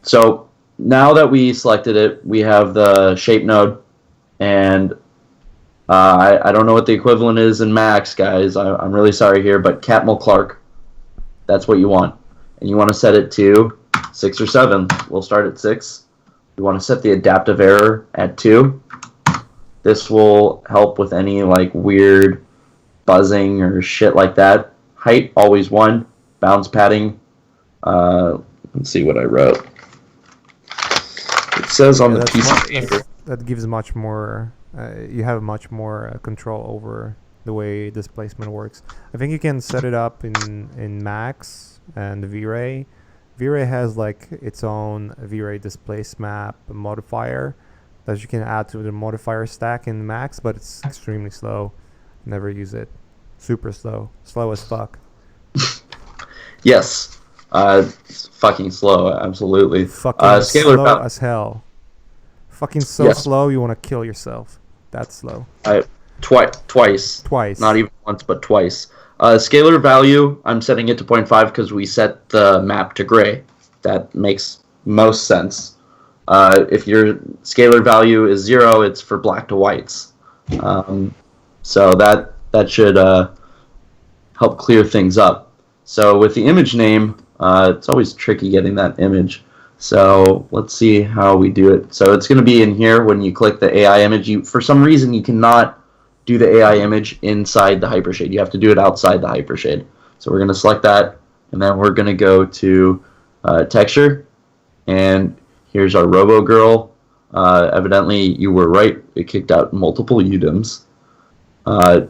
So now that we selected it, we have the shape node, and I don't know what the equivalent is in Max, guys. I'm really sorry here, but Catmull Clark, that's what you want. And you want to set it to 6 or 7. We'll start at 6. You want to set the adaptive error at 2. This will help with any like weird buzzing or shit like that. Height, always 1. Bounce padding. Let's see what I wrote. It says on the PC. That gives much more. You have much more control over the way displacement works. I think you can set it up in Max and V-Ray. V-Ray has like its own V-Ray displace map modifier that you can add to the modifier stack in Max, but it's extremely slow. Never use it. Super slow. Slow as fuck. Yes. It's fucking slow, absolutely. Fucking slow as hell. Fucking so slow you want to kill yourself. That's slow. Twice. Not even once, but twice. Scalar value, I'm setting it to 0.5 because we set the map to gray. That makes most sense. If your scalar value is 0, it's for black to whites. So that should help clear things up. So with the image name, it's always tricky getting that image. So let's see how we do it. So it's going to be in here when you click the AI image. For some reason, you cannot do the AI image inside the hypershade. You have to do it outside the hypershade. So we're going to select that, and then we're going to go to texture, and here's our Robo Girl. Evidently, you were right. It kicked out multiple UDIMs.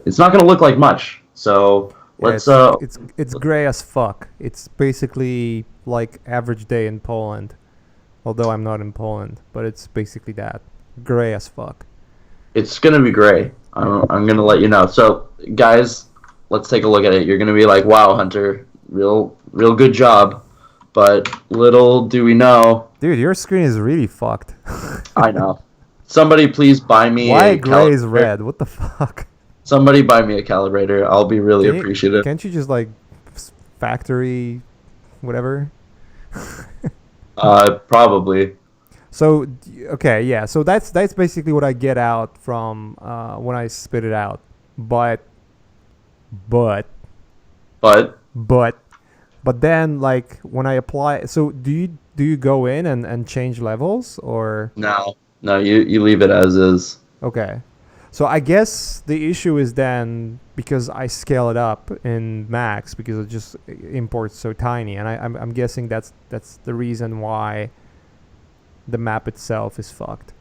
It's not going to look like much. So let's. It's gray as fuck. It's basically like average day in Poland, although I'm not in Poland. But it's basically that gray as fuck. It's going to be gray. I'm going to let you know. So guys, let's take a look at it. You're going to be like, "Wow, Hunter, real good job." But little do we know, dude, your screen is really fucked. I know. Somebody please buy me. Why gray is red? What the fuck? Somebody buy me a calibrator. I'll be really appreciative. Can't you just like factory, whatever? Probably. So okay, yeah. So that's basically what I get out from when I spit it out. But then like when I apply, so do you go in and change levels or no, you leave it as is. Okay. So I guess the issue is then because I scale it up in Max because it just imports so tiny, and I'm guessing that's the reason why the map itself is fucked.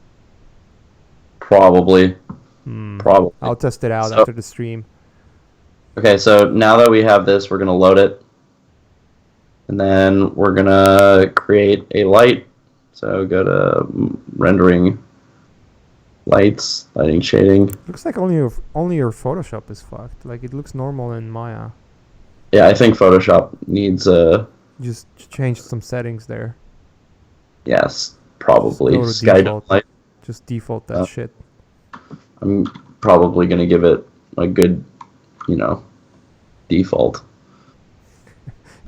Probably. Probably. I'll test it out after the stream. Okay, so now that we have this, we're gonna load it, and then we're gonna create a light. So go to rendering. Lights, lighting, shading. Looks like only your Photoshop is fucked. Like it looks normal in Maya. Yeah, I think Photoshop needs just change some settings there. Yes, probably. Sky light. Just default that shit. I'm probably gonna give it a good, default.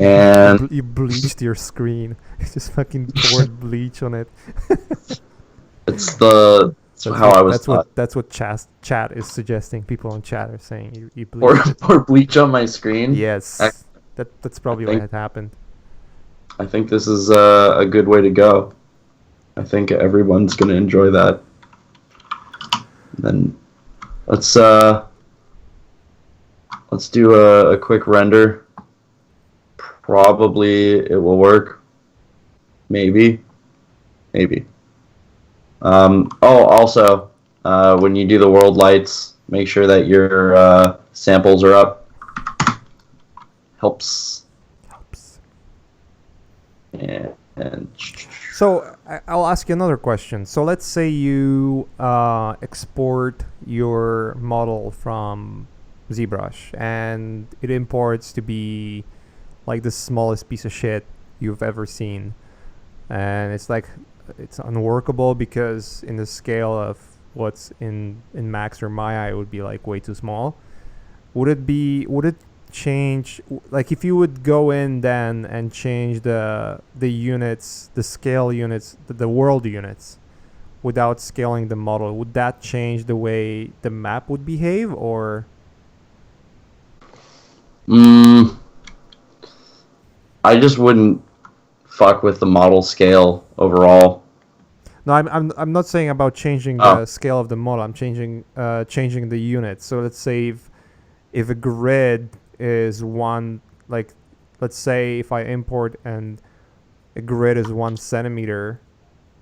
And you bleached your screen. Just fucking poured bleach on it. It's the. That's what chat is suggesting. People on chat are saying you bleach or bleach on my screen. Yes, that's probably what had happened. I think this is a good way to go. I think everyone's gonna enjoy that. Then let's do a quick render. Probably it will work. Maybe. Also, when you do the world lights, make sure that your samples are up. Helps. And so I'll ask you another question. So let's say you export your model from ZBrush and it imports to be like the smallest piece of shit you've ever seen, and it's unworkable because in the scale of what's in Max or Maya, it would be like way too small. Would it change, like if you would go in then and change the units, the scale units, the world units without scaling the model, would that change the way the map would behave or? I just wouldn't fuck with the model scale overall. No, I'm not saying about changing the scale of the model. I'm changing the units. So let's say if a grid is one, like let's say if I import and a grid is 1 centimeter,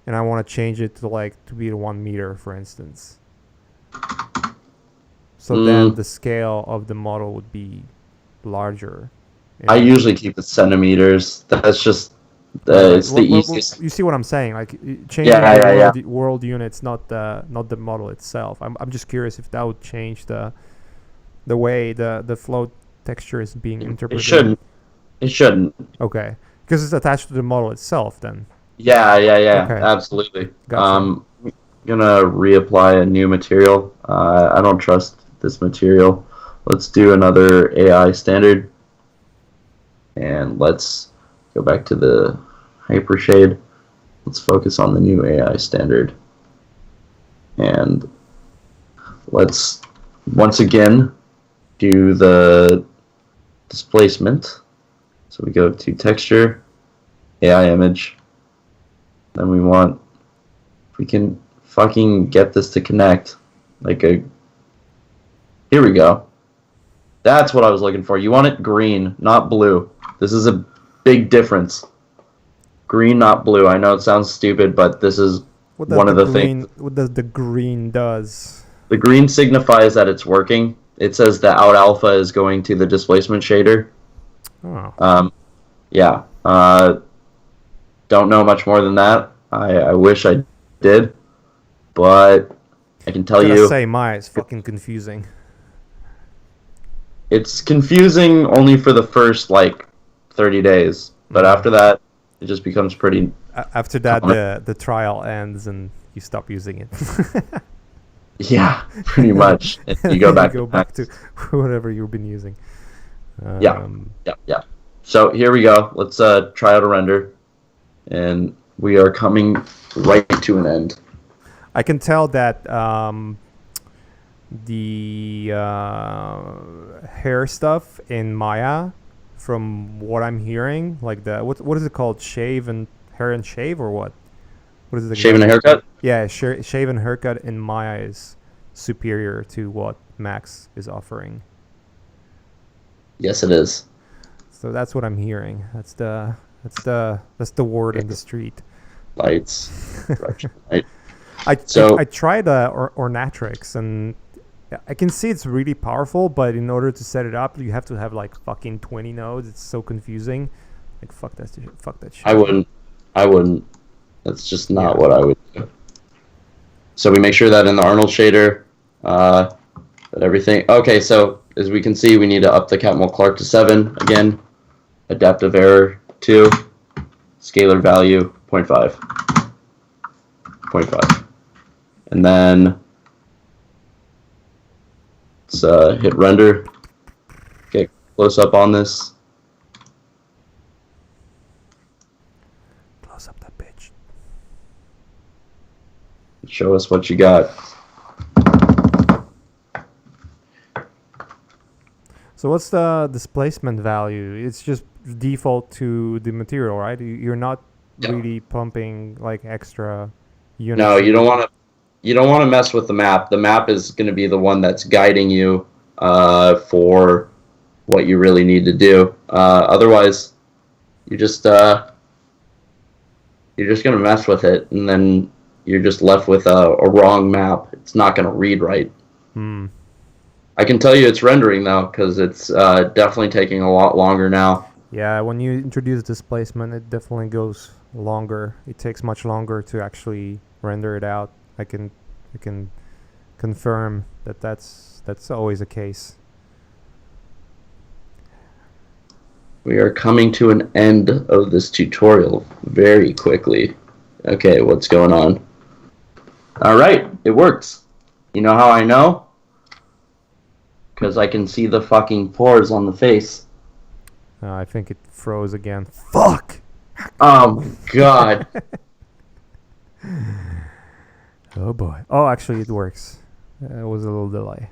and I want to change it to be 1 meter, for instance. So then the scale of the model would be larger. I usually keep it centimeters. That's just it's the easiest. You see what I'm saying? Like changing world units, not the model itself. I'm just curious if that would change the way the float texture is being interpreted. It shouldn't. Okay, because it's attached to the model itself. Then. Yeah. Okay. Absolutely. Gotcha. I'm gonna reapply a new material. I don't trust this material. Let's do another AI standard. And let's go back to the hypershade. let's focus on the new AI standard. And let's once again do the displacement. So we go to texture, AI image. Then we want, if we can fucking get this to connect like a, here we go. That's what I was looking for. You want it green, not blue. This is a big difference. Green, not blue. I know it sounds stupid, but this is one of the things. What does the green does? The green signifies that it's working. It says the out alpha is going to the displacement shader. Oh. Yeah. Don't know much more than that. I wish I did, but I can tell you. Say Maya is fucking confusing. It's confusing only for the first like 30 days, but after that, it just becomes pretty. After that, the trial ends and you stop using it. Yeah, pretty much. And you go back to whatever you've been using. Yeah. So here we go. Let's try out a render, and we are coming right to an end. I can tell that the hair stuff in Maya, from what I'm hearing, like the what is it called? Shave and hair and shave, or what? What is it? Shave and a haircut? Yeah, shave and haircut in Maya is superior to what Max is offering. Yes, it is. So that's what I'm hearing. That's the word in the street. Lights. Light. I tried Ornatrix, and I can see it's really powerful, but in order to set it up, you have to have like fucking 20 nodes. It's so confusing. Like fuck that shit. I wouldn't. That's just not what I would do. So we make sure that in the Arnold shader, that everything. Okay, so as we can see, we need to up the Catmull Clark to 7 again. Adaptive error 2. Scalar value 0.5. 0.5. And then let's hit render. Get close up on this. Close up that bitch. Show us what you got. So what's the displacement value? It's just default to the material, right? You're not really pumping like extra units. No, you don't want to. You don't want to mess with the map. The map is going to be the one that's guiding you for what you really need to do. Otherwise, you're just going to mess with it, and then you're just left with a wrong map. It's not going to read right. I can tell you it's rendering, though, because it's definitely taking a lot longer now. Yeah, when you introduce displacement, it definitely goes longer. It takes much longer to actually render it out. I can confirm that that's always the case. We are coming to an end of this tutorial very quickly. Okay, what's going on? All right, it works. You know how I know? Because I can see the fucking pores on the face. I think it froze again. Fuck! Oh, God. Oh, boy. Oh, actually, it works. It was a little delay.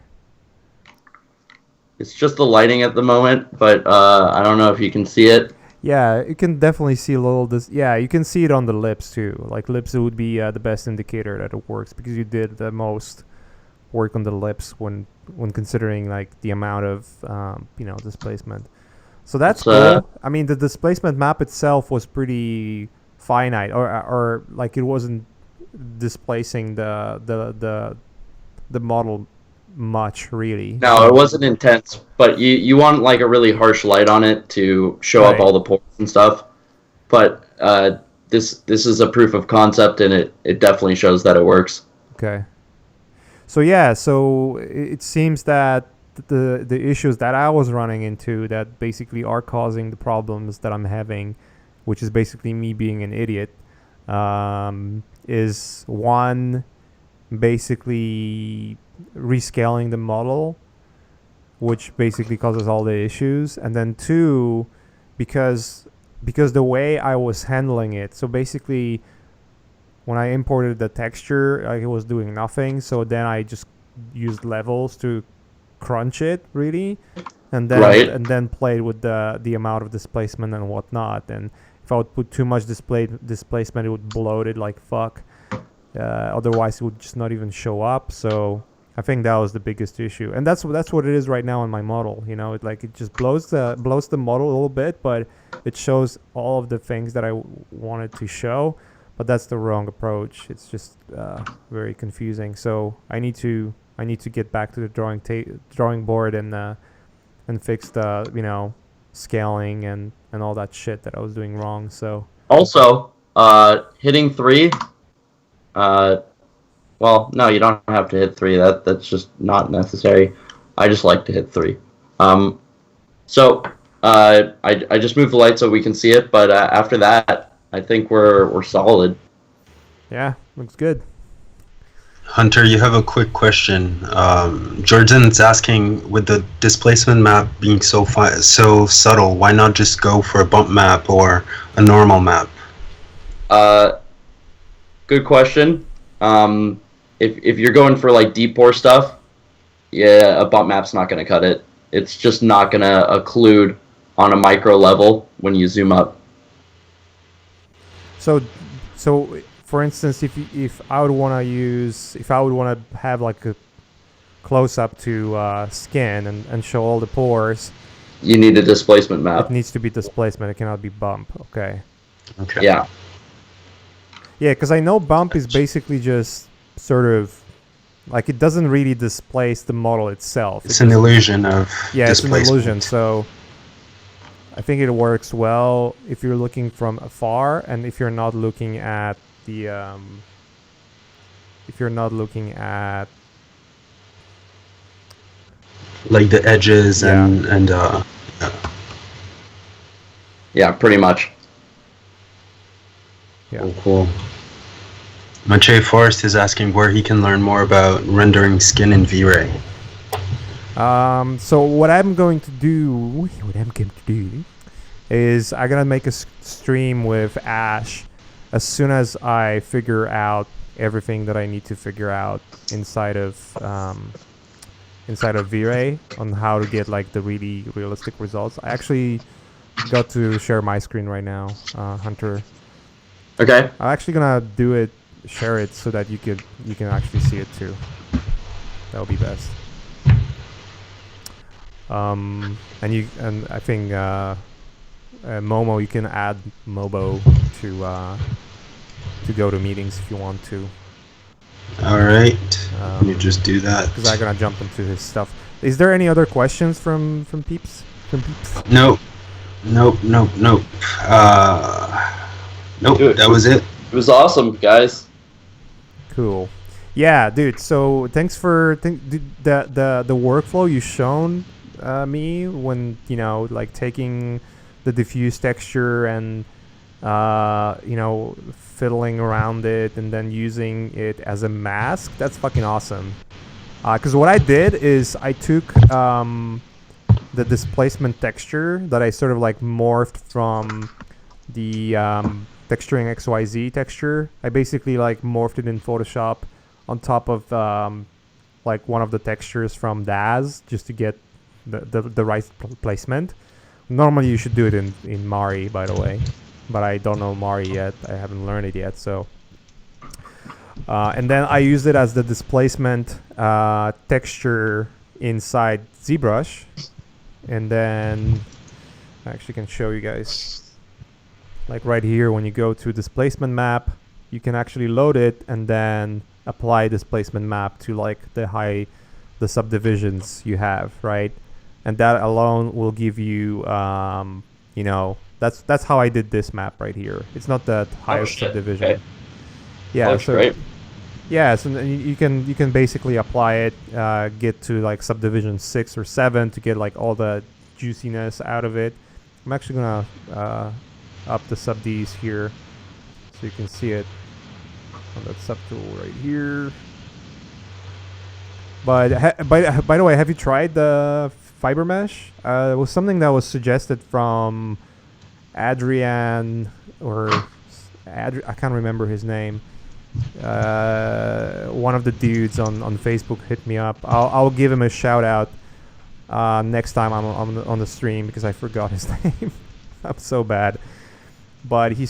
It's just the lighting at the moment, but I don't know if you can see it. Yeah, you can definitely see a little yeah, you can see it on the lips too. Like lips would be the best indicator that it works, because you did the most work on the lips when considering like the amount of displacement. So that's cool. I mean, the displacement map itself was pretty finite, or like it wasn't displacing the model much, really. No, it wasn't intense, but you want like a really harsh light on it to show up all the pores and stuff. But this is a proof of concept, and it definitely shows that it works. Okay. So yeah, so it seems that the issues that I was running into that basically are causing the problems that I'm having, which is basically me being an idiot, is one, basically rescaling the model, which basically causes all the issues, and then two, because the way I was handling it, so basically when I imported the texture, like, it was doing nothing. So then I just used levels to crunch it really, and then played with the amount of displacement and whatnot. And if I would put too much displacement, it would bloat it like fuck. Otherwise, it would just not even show up. So I think that was the biggest issue, and that's what it is right now in my model. It just blows the model a little bit, but it shows all of the things that I wanted to show. But that's the wrong approach. It's just very confusing. So I need to get back to the drawing board and fix the scaling and all that shit that I was doing wrong. So also, hitting 3. Well, no, you don't have to hit 3. That's just not necessary. I just like to hit 3. So I just moved the light so we can see it, but after that, I think we're solid. Yeah, looks good. Hunter, you have a quick question. Jordan's asking, with the displacement map being so subtle, why not just go for a bump map or a normal map? Good question. If you're going for like deep pore stuff, yeah, a bump map's not going to cut it. It's just not going to occlude on a micro level when you zoom up. So for instance, if I would want to have like a close up to skin and show all the pores, you need a displacement map. It needs to be displacement. It cannot be bump. Okay. Yeah. Yeah, because I know bump is basically just sort of like, it doesn't really displace the model itself. It's an illusion of displacement. It's an illusion. So I think it works well if you're looking from afar, and if you're not looking at the like the edges and yeah, pretty much. Yeah. Cool. Maciej Forrest is asking where he can learn more about rendering skin in V-Ray. So what I'm going to do is I'm gonna make a stream with Ash as soon as I figure out everything that I need to figure out inside of V-Ray on how to get like the really realistic results. I actually got to share my screen right now, Hunter. Okay. I'm actually gonna share it so that you can actually see it too. That would be best. And I think Momo, you can add Mobo to go to meetings if you want to. All right. Let me just do that. Because I'm gonna jump into his stuff. Is there any other questions from peeps? Nope. Nope. Nope. Dude, that was it. It was awesome, guys. Cool. Yeah, dude. So thanks for the workflow you shown me when like taking the diffuse texture and fiddling around it and then using it as a mask. That's fucking awesome. Because what I did is I took the displacement texture that I sort of like morphed from the texturing XYZ texture. I basically like morphed it in Photoshop on top of like one of the textures from Daz just to get the right placement. Normally you should do it in Mari, by the way, but I don't know Mari yet. I haven't learned it yet. So and then I used it as the displacement texture inside ZBrush, and then I actually can show you guys. Like right here, when you go to displacement map, you can actually load it and then apply displacement map to like the subdivisions you have, right? And that alone will give you, that's how I did this map right here. It's not the highest subdivision. Okay. Yeah, that's great. Yeah, so you can basically apply it, get to like subdivision 6 or 7 to get like all the juiciness out of it. I'm actually gonna up the sub Ds here so you can see it on that subtool right here. But by the way, have you tried the fiber mesh? It was something that was suggested from Adrian I can't remember his name. one of the dudes on Facebook hit me up. I'll give him a shout out next time I'm on the stream because I forgot his name. I'm so bad. But he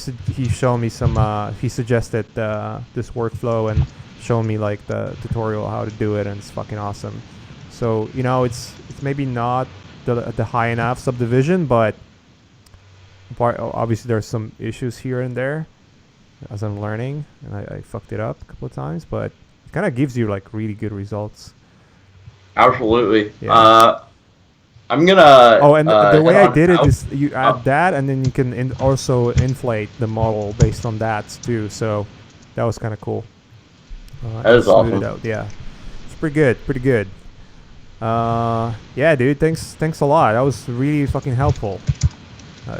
showed me some. He suggested this workflow and showed me like the tutorial how to do it, and it's fucking awesome. So it's maybe not the high enough subdivision, but obviously there's some issues here and there as I'm learning, and I fucked it up a couple of times, but it kind of gives you like really good results. Absolutely. Yeah. I'm gonna. Oh, and the way I did it out. is you add that, and then you can also inflate the model based on that too. So that was kind of cool. That is awesome. Yeah, it's pretty good. Pretty good. Yeah, dude. Thanks a lot. That was really fucking helpful.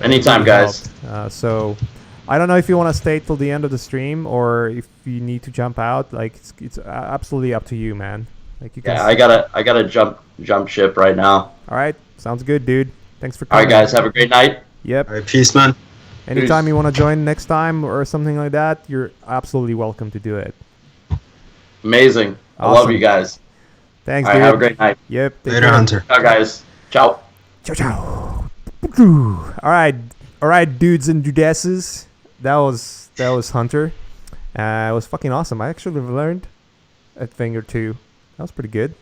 Anytime, really guys. So I don't know if you want to stay till the end of the stream or if you need to jump out. Like it's absolutely up to you, man. Like you can. Yeah, I gotta jump ship right now. All right, sounds good, dude. Thanks for All coming. right, guys. Have a great night. Yep. All right, peace, man. Anytime you want to join next time or something like that, you're absolutely welcome to do it. Amazing. I love you guys. Thanks, All right, dude. have a great night. Yep. Later, Hunter. Ciao, guys. Ciao. Ciao, ciao. All right, dudes and dudesses. That was Hunter. It was fucking awesome. I actually learned a thing or two. That was pretty good.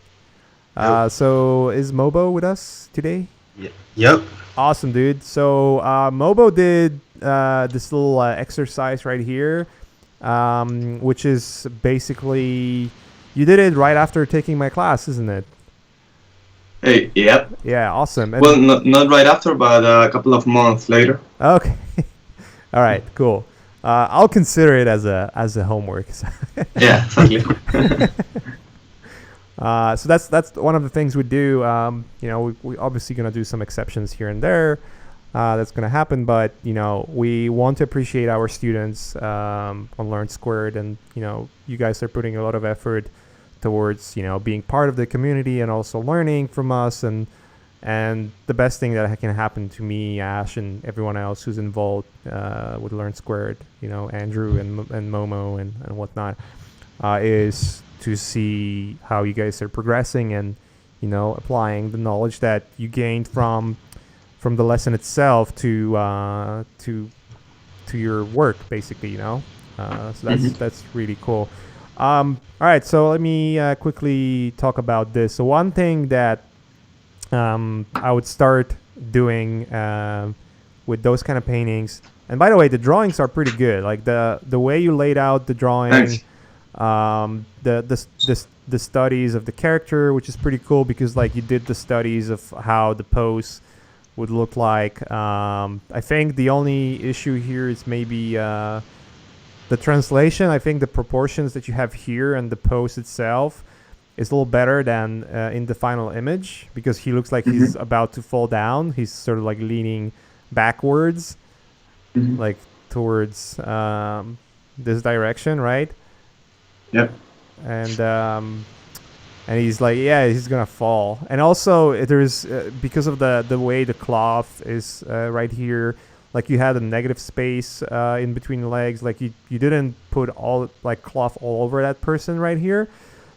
So is Mobo with us today? Yep. Awesome, dude. So Mobo did this little exercise right here, which is basically you did it right after taking my class, isn't it? Hey, yep. Yeah, awesome. And Well, not right after, but a couple of months later. okay. All right, cool. I'll consider it as a homework. Yeah, exactly. So that's one of the things we do. We obviously gonna do some exceptions here and there. That's gonna happen, but we want to appreciate our students on Learn Squared, and you guys are putting a lot of effort towards being part of the community and also learning from us, and the best thing that can happen to me, Ash, and everyone else who's involved with Learn Squared, Andrew and Momo and whatnot, is to see how you guys are progressing and applying the knowledge that you gained from the lesson itself to your work, basically. So that's really cool. All right, so let me quickly talk about this. So one thing that I would start doing with those kind of paintings, and by the way, the drawings are pretty good. Like the way you laid out the drawing. Thanks. The studies of the character, which is pretty cool because like you did the studies of how the pose would look like. I think the only issue here is maybe the translation. I think the proportions that you have here and the pose itself is a little better than in the final image, because he looks like he's about to fall down. He's sort of like leaning backwards, like towards this direction, right? Yep. And he's like, yeah, he's gonna fall. And also there's because of the way the cloth is right here, like you had a negative space in between the legs, like you didn't put all like cloth all over that person right here,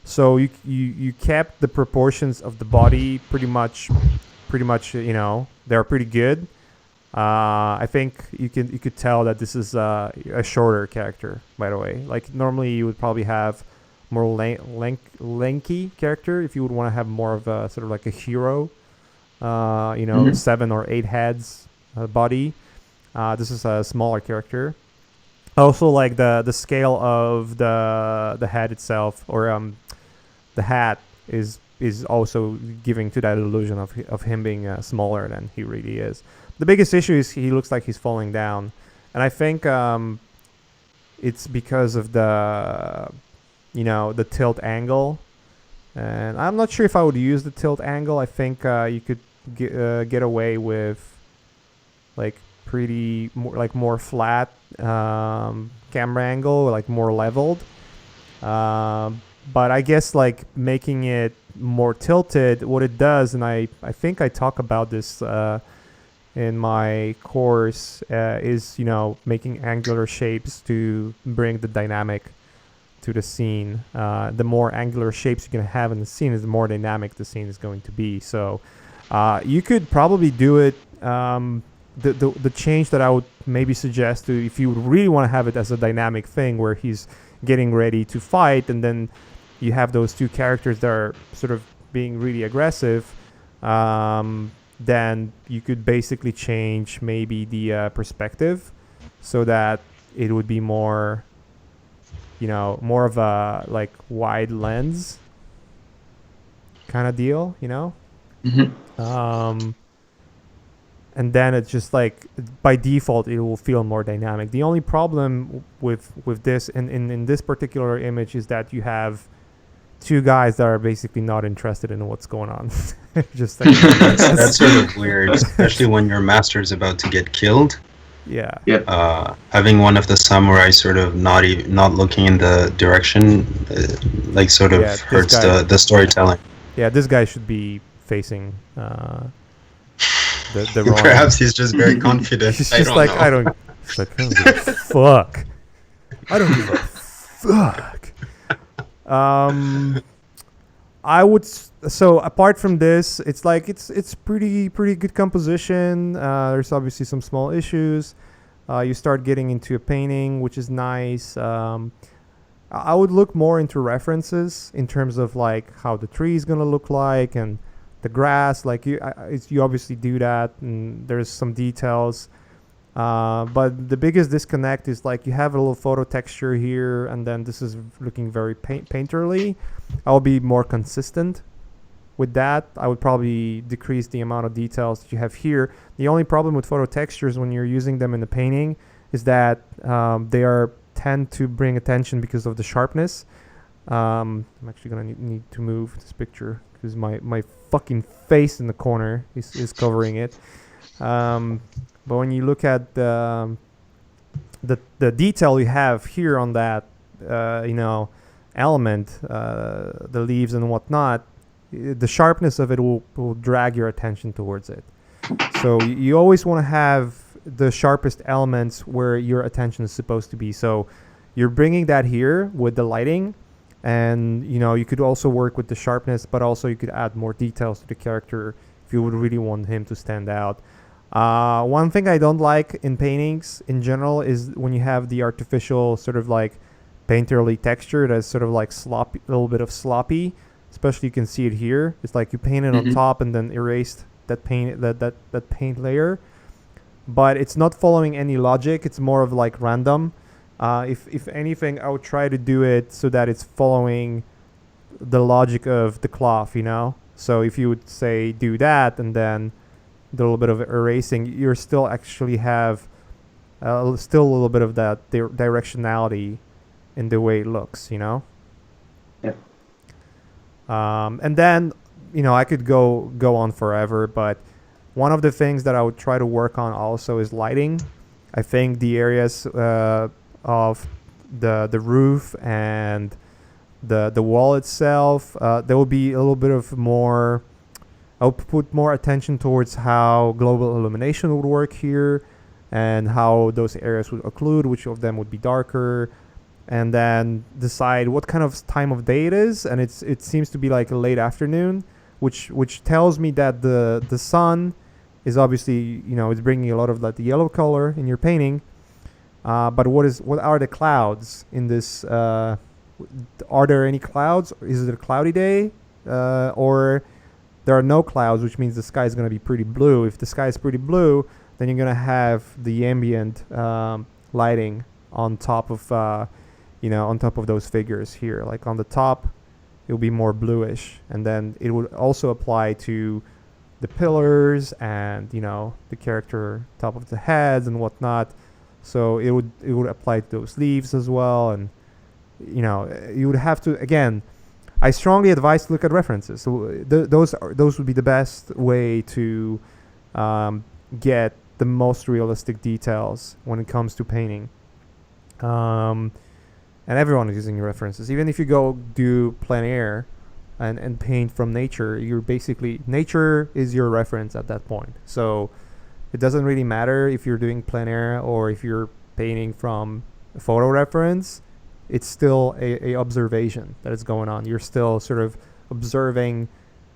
so you kept the proportions of the body pretty much they're pretty good. I think you could tell that this is a shorter character, by the way. Like normally you would probably have more lanky character if you would want to have more of a sort of like a hero, 7 or 8 heads body. This is a smaller character. Also, like the scale of the head itself, or the hat is also giving to that illusion of him being smaller than he really is. The biggest issue is he looks like he's falling down, and I think it's because of the tilt angle. And I'm not sure if I would use the tilt angle. I think you could get away with like more flat camera angle, like more leveled. But I guess like making it more tilted, what it does, and I think I talk about this in my course, is making angular shapes to bring the dynamic to the scene. The more angular shapes you're gonna have in the scene is the more dynamic the scene is going to be. So you could probably do it. The change that I would maybe suggest to, if you really want to have it as a dynamic thing where he's getting ready to fight, and then you have those two characters that are sort of being really aggressive, then you could basically change maybe the perspective so that it would be more, more of a like wide lens kind of deal, Mm-hmm. And then it's just like by default it will feel more dynamic. The only problem with this in this particular image is that you have two guys that are basically not interested in what's going on. Just like That's sort of weird, especially when your master is about to get killed. yeah. Having one of the samurai sort of not looking in the direction, like sort of Yeah, this hurts guy- the storytelling. Yeah, this guy should be facing the wrong. Perhaps he's just very confident. He's I just don't like know. I don't. He's like, I don't give a fuck. I don't give a fuck. I would. So apart from this, it's like it's pretty good composition. There's obviously some small issues. You start getting into a painting, which is nice. I would look more into references in terms of like how the tree is gonna look like and the grass. Like you obviously do that, and there's some details. But the biggest disconnect is like you have a little photo texture here, and then this is looking very painterly. I'll be more consistent with that. I would probably decrease the amount of details that you have here. The only problem with photo textures when you're using them in the painting is that they tend to bring attention because of the sharpness. I'm actually gonna need to move this picture because my fucking face in the corner is covering it. But when you look at the detail you have here on that, element, the leaves and whatnot, the sharpness of it will drag your attention towards it. So you always want to have the sharpest elements where your attention is supposed to be. So you're bringing that here with the lighting, and you could also work with the sharpness, but also you could add more details to the character if you would really want him to stand out. One thing I don't like in paintings in general is when you have the artificial sort of like painterly texture that's sort of like sloppy, a little bit of sloppy. Especially you can see it here. It's like you painted on top and then erased that paint that paint layer. But it's not following any logic. It's more of like random. If anything, I would try to do it so that it's following the logic of the cloth, So if you would say do that and then a little bit of erasing, you're still actually have still a little bit of that directionality in the way it looks, Yeah. And then I could go on forever, but one of the things that I would try to work on also is lighting. I think the areas of the roof and the wall itself, there will be a little bit of more. I'll put more attention towards how global illumination would work here and how those areas would occlude, which of them would be darker, and then decide what kind of time of day it is. And it seems to be like a late afternoon, which tells me that the sun is obviously, it's bringing a lot of like the yellow color in your painting. But what are the clouds in this? Are there any clouds? Is it a cloudy day? Or there are no clouds, which means the sky is going to be pretty blue. If the sky is pretty blue, then you're going to have the ambient lighting on top of, on top of those figures here. Like on the top, it will be more bluish. And then it would also apply to the pillars and, the character top of the heads and whatnot. So it would apply to those leaves as well. And, you would have to, again, I strongly advise to look at references. So those would be the best way to get the most realistic details when it comes to painting. And everyone is using references. Even if you go do plein air and paint from nature, you're basically, nature is your reference at that point. So it doesn't really matter if you're doing plein air or if you're painting from a photo reference. it's still a observation that is going on. You're still sort of observing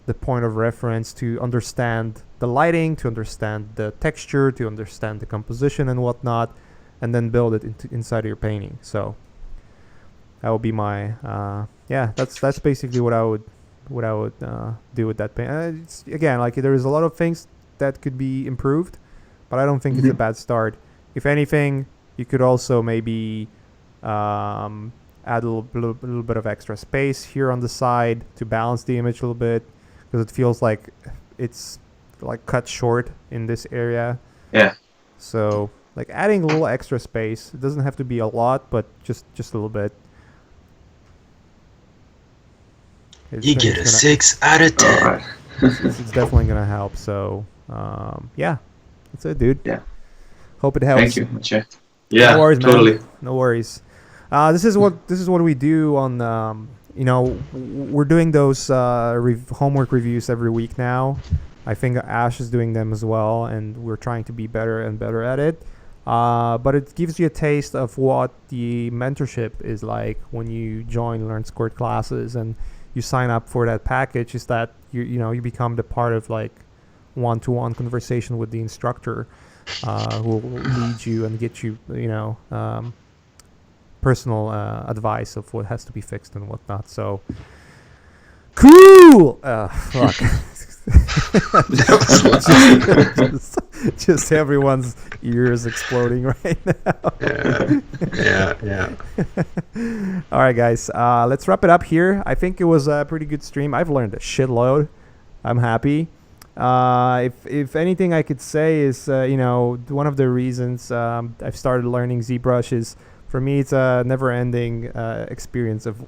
the point of reference to understand the lighting, to understand the texture, to understand the composition and whatnot, and then build it inside of your painting. So that would be my that's basically what I would do with that paint. It's, again, like, there is a lot of things that could be improved, but I don't think it's a bad start. If anything, you could also maybe add a little bit of extra space here on the side to balance the image a little bit, because it feels like it's like cut short in this area. Yeah. So like adding a little extra space. It doesn't have to be a lot, but just a little bit. You get a 6 out of 10. All right. It's definitely gonna help. So yeah, that's it, dude. Yeah. Hope it helps. Thank you, Maciej. Yeah, No worries, totally. man. No worries. This is what we do on. We're doing those homework reviews every week now. I think Ash is doing them as well, and we're trying to be better and better at it. But it gives you a taste of what the mentorship is like when you join Learn Squirt classes and you sign up for that package. Is that you become the part of like one-to-one conversation with the instructor, who will lead you and get you personal advice of what has to be fixed and whatnot. So cool. Fuck. just everyone's ears exploding right now. Yeah. All right, guys. Let's wrap it up here. I think it was a pretty good stream. I've learned a shitload. I'm happy. If anything I could say is, one of the reasons I've started learning ZBrush is, for me, it's a never-ending experience of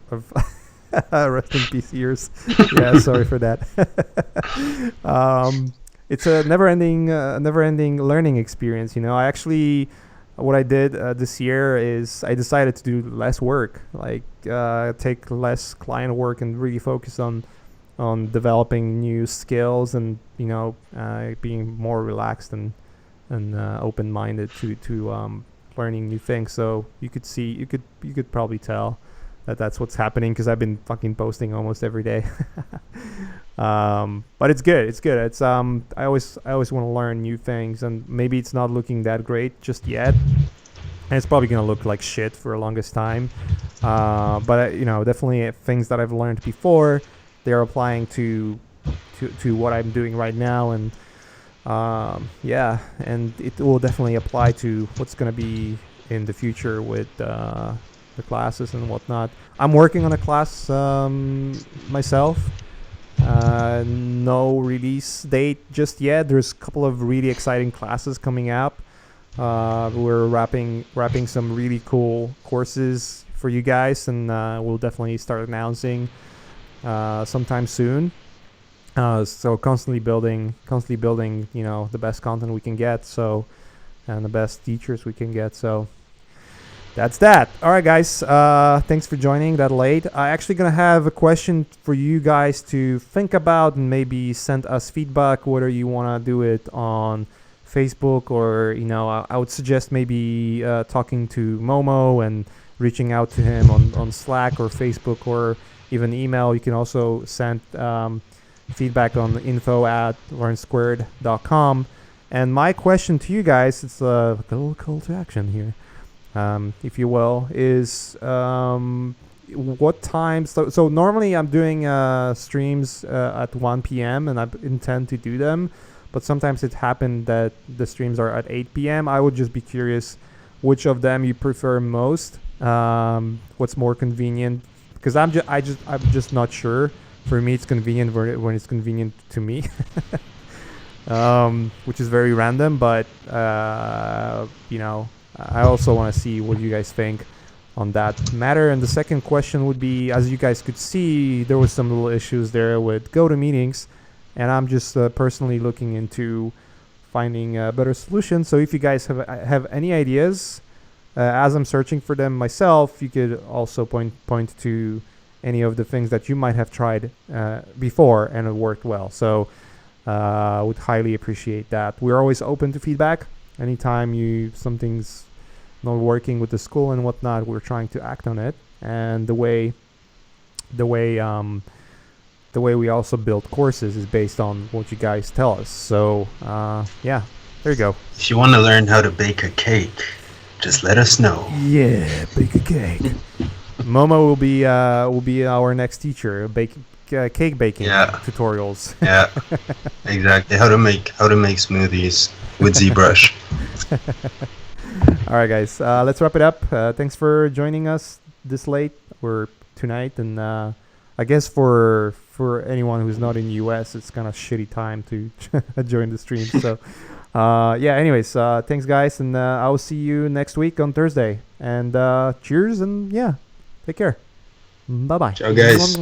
rest in peace ears. Yeah, sorry for that. It's a never-ending learning experience. I actually, what I did this year is I decided to do less work, like take less client work and really focus on developing new skills and being more relaxed and open-minded to learning new things. So you could probably tell that's what's happening, because I've been fucking posting almost every day. But it's good. It's I always want to learn new things, and maybe it's not looking that great just yet, and it's probably gonna look like shit for the longest time. But definitely things that I've learned before, they're applying to what I'm doing right now, and and it will definitely apply to what's gonna be in the future with the classes and whatnot. I'm working on a class myself. No release date just yet. There's a couple of really exciting classes coming up. We're wrapping some really cool courses for you guys, and we'll definitely start announcing sometime soon. So constantly building, the best content we can get. So, and the best teachers we can get. So that's that. All right, guys. Thanks for joining that late. I'm actually going to have a question for you guys to think about and maybe send us feedback, whether you want to do it on Facebook or, I would suggest maybe talking to Momo and reaching out to him on Slack or Facebook or even email. You can also send feedback on info@learnsquared.com. And my question to you guys, it's a little call to action here, if you will, is what times. So normally I'm doing streams at 1 p.m. and I intend to do them, but sometimes it happened that the streams are at 8 p.m. I would just be curious which of them you prefer most. What's more convenient? Because I'm just not sure. For me, it's convenient when it's convenient to me, which is very random. But I also want to see what you guys think on that matter. And the second question would be, as you guys could see, there was some little issues there with GoToMeetings, and I'm just personally looking into finding a better solution. So if you guys have any ideas, as I'm searching for them myself, you could also point to any of the things that you might have tried before and it worked well. So I would highly appreciate that. We're always open to feedback. Anytime something's not working with the school and whatnot, we're trying to act on it. and the way we also build courses is based on what you guys tell us. So yeah, there you go. If you want to learn how to bake a cake, just let us know. Yeah, bake a cake. Momo will be our next teacher. Cake baking tutorials. Yeah, exactly. How to make smoothies with ZBrush. All right, guys. Let's wrap it up. Thanks for joining us this late or tonight, and I guess for anyone who's not in the US, it's kind of shitty time to join the stream. So yeah. Anyways, thanks, guys, and I'll see you next week on Thursday. And cheers, and yeah, take care. Bye bye. Ciao, guys.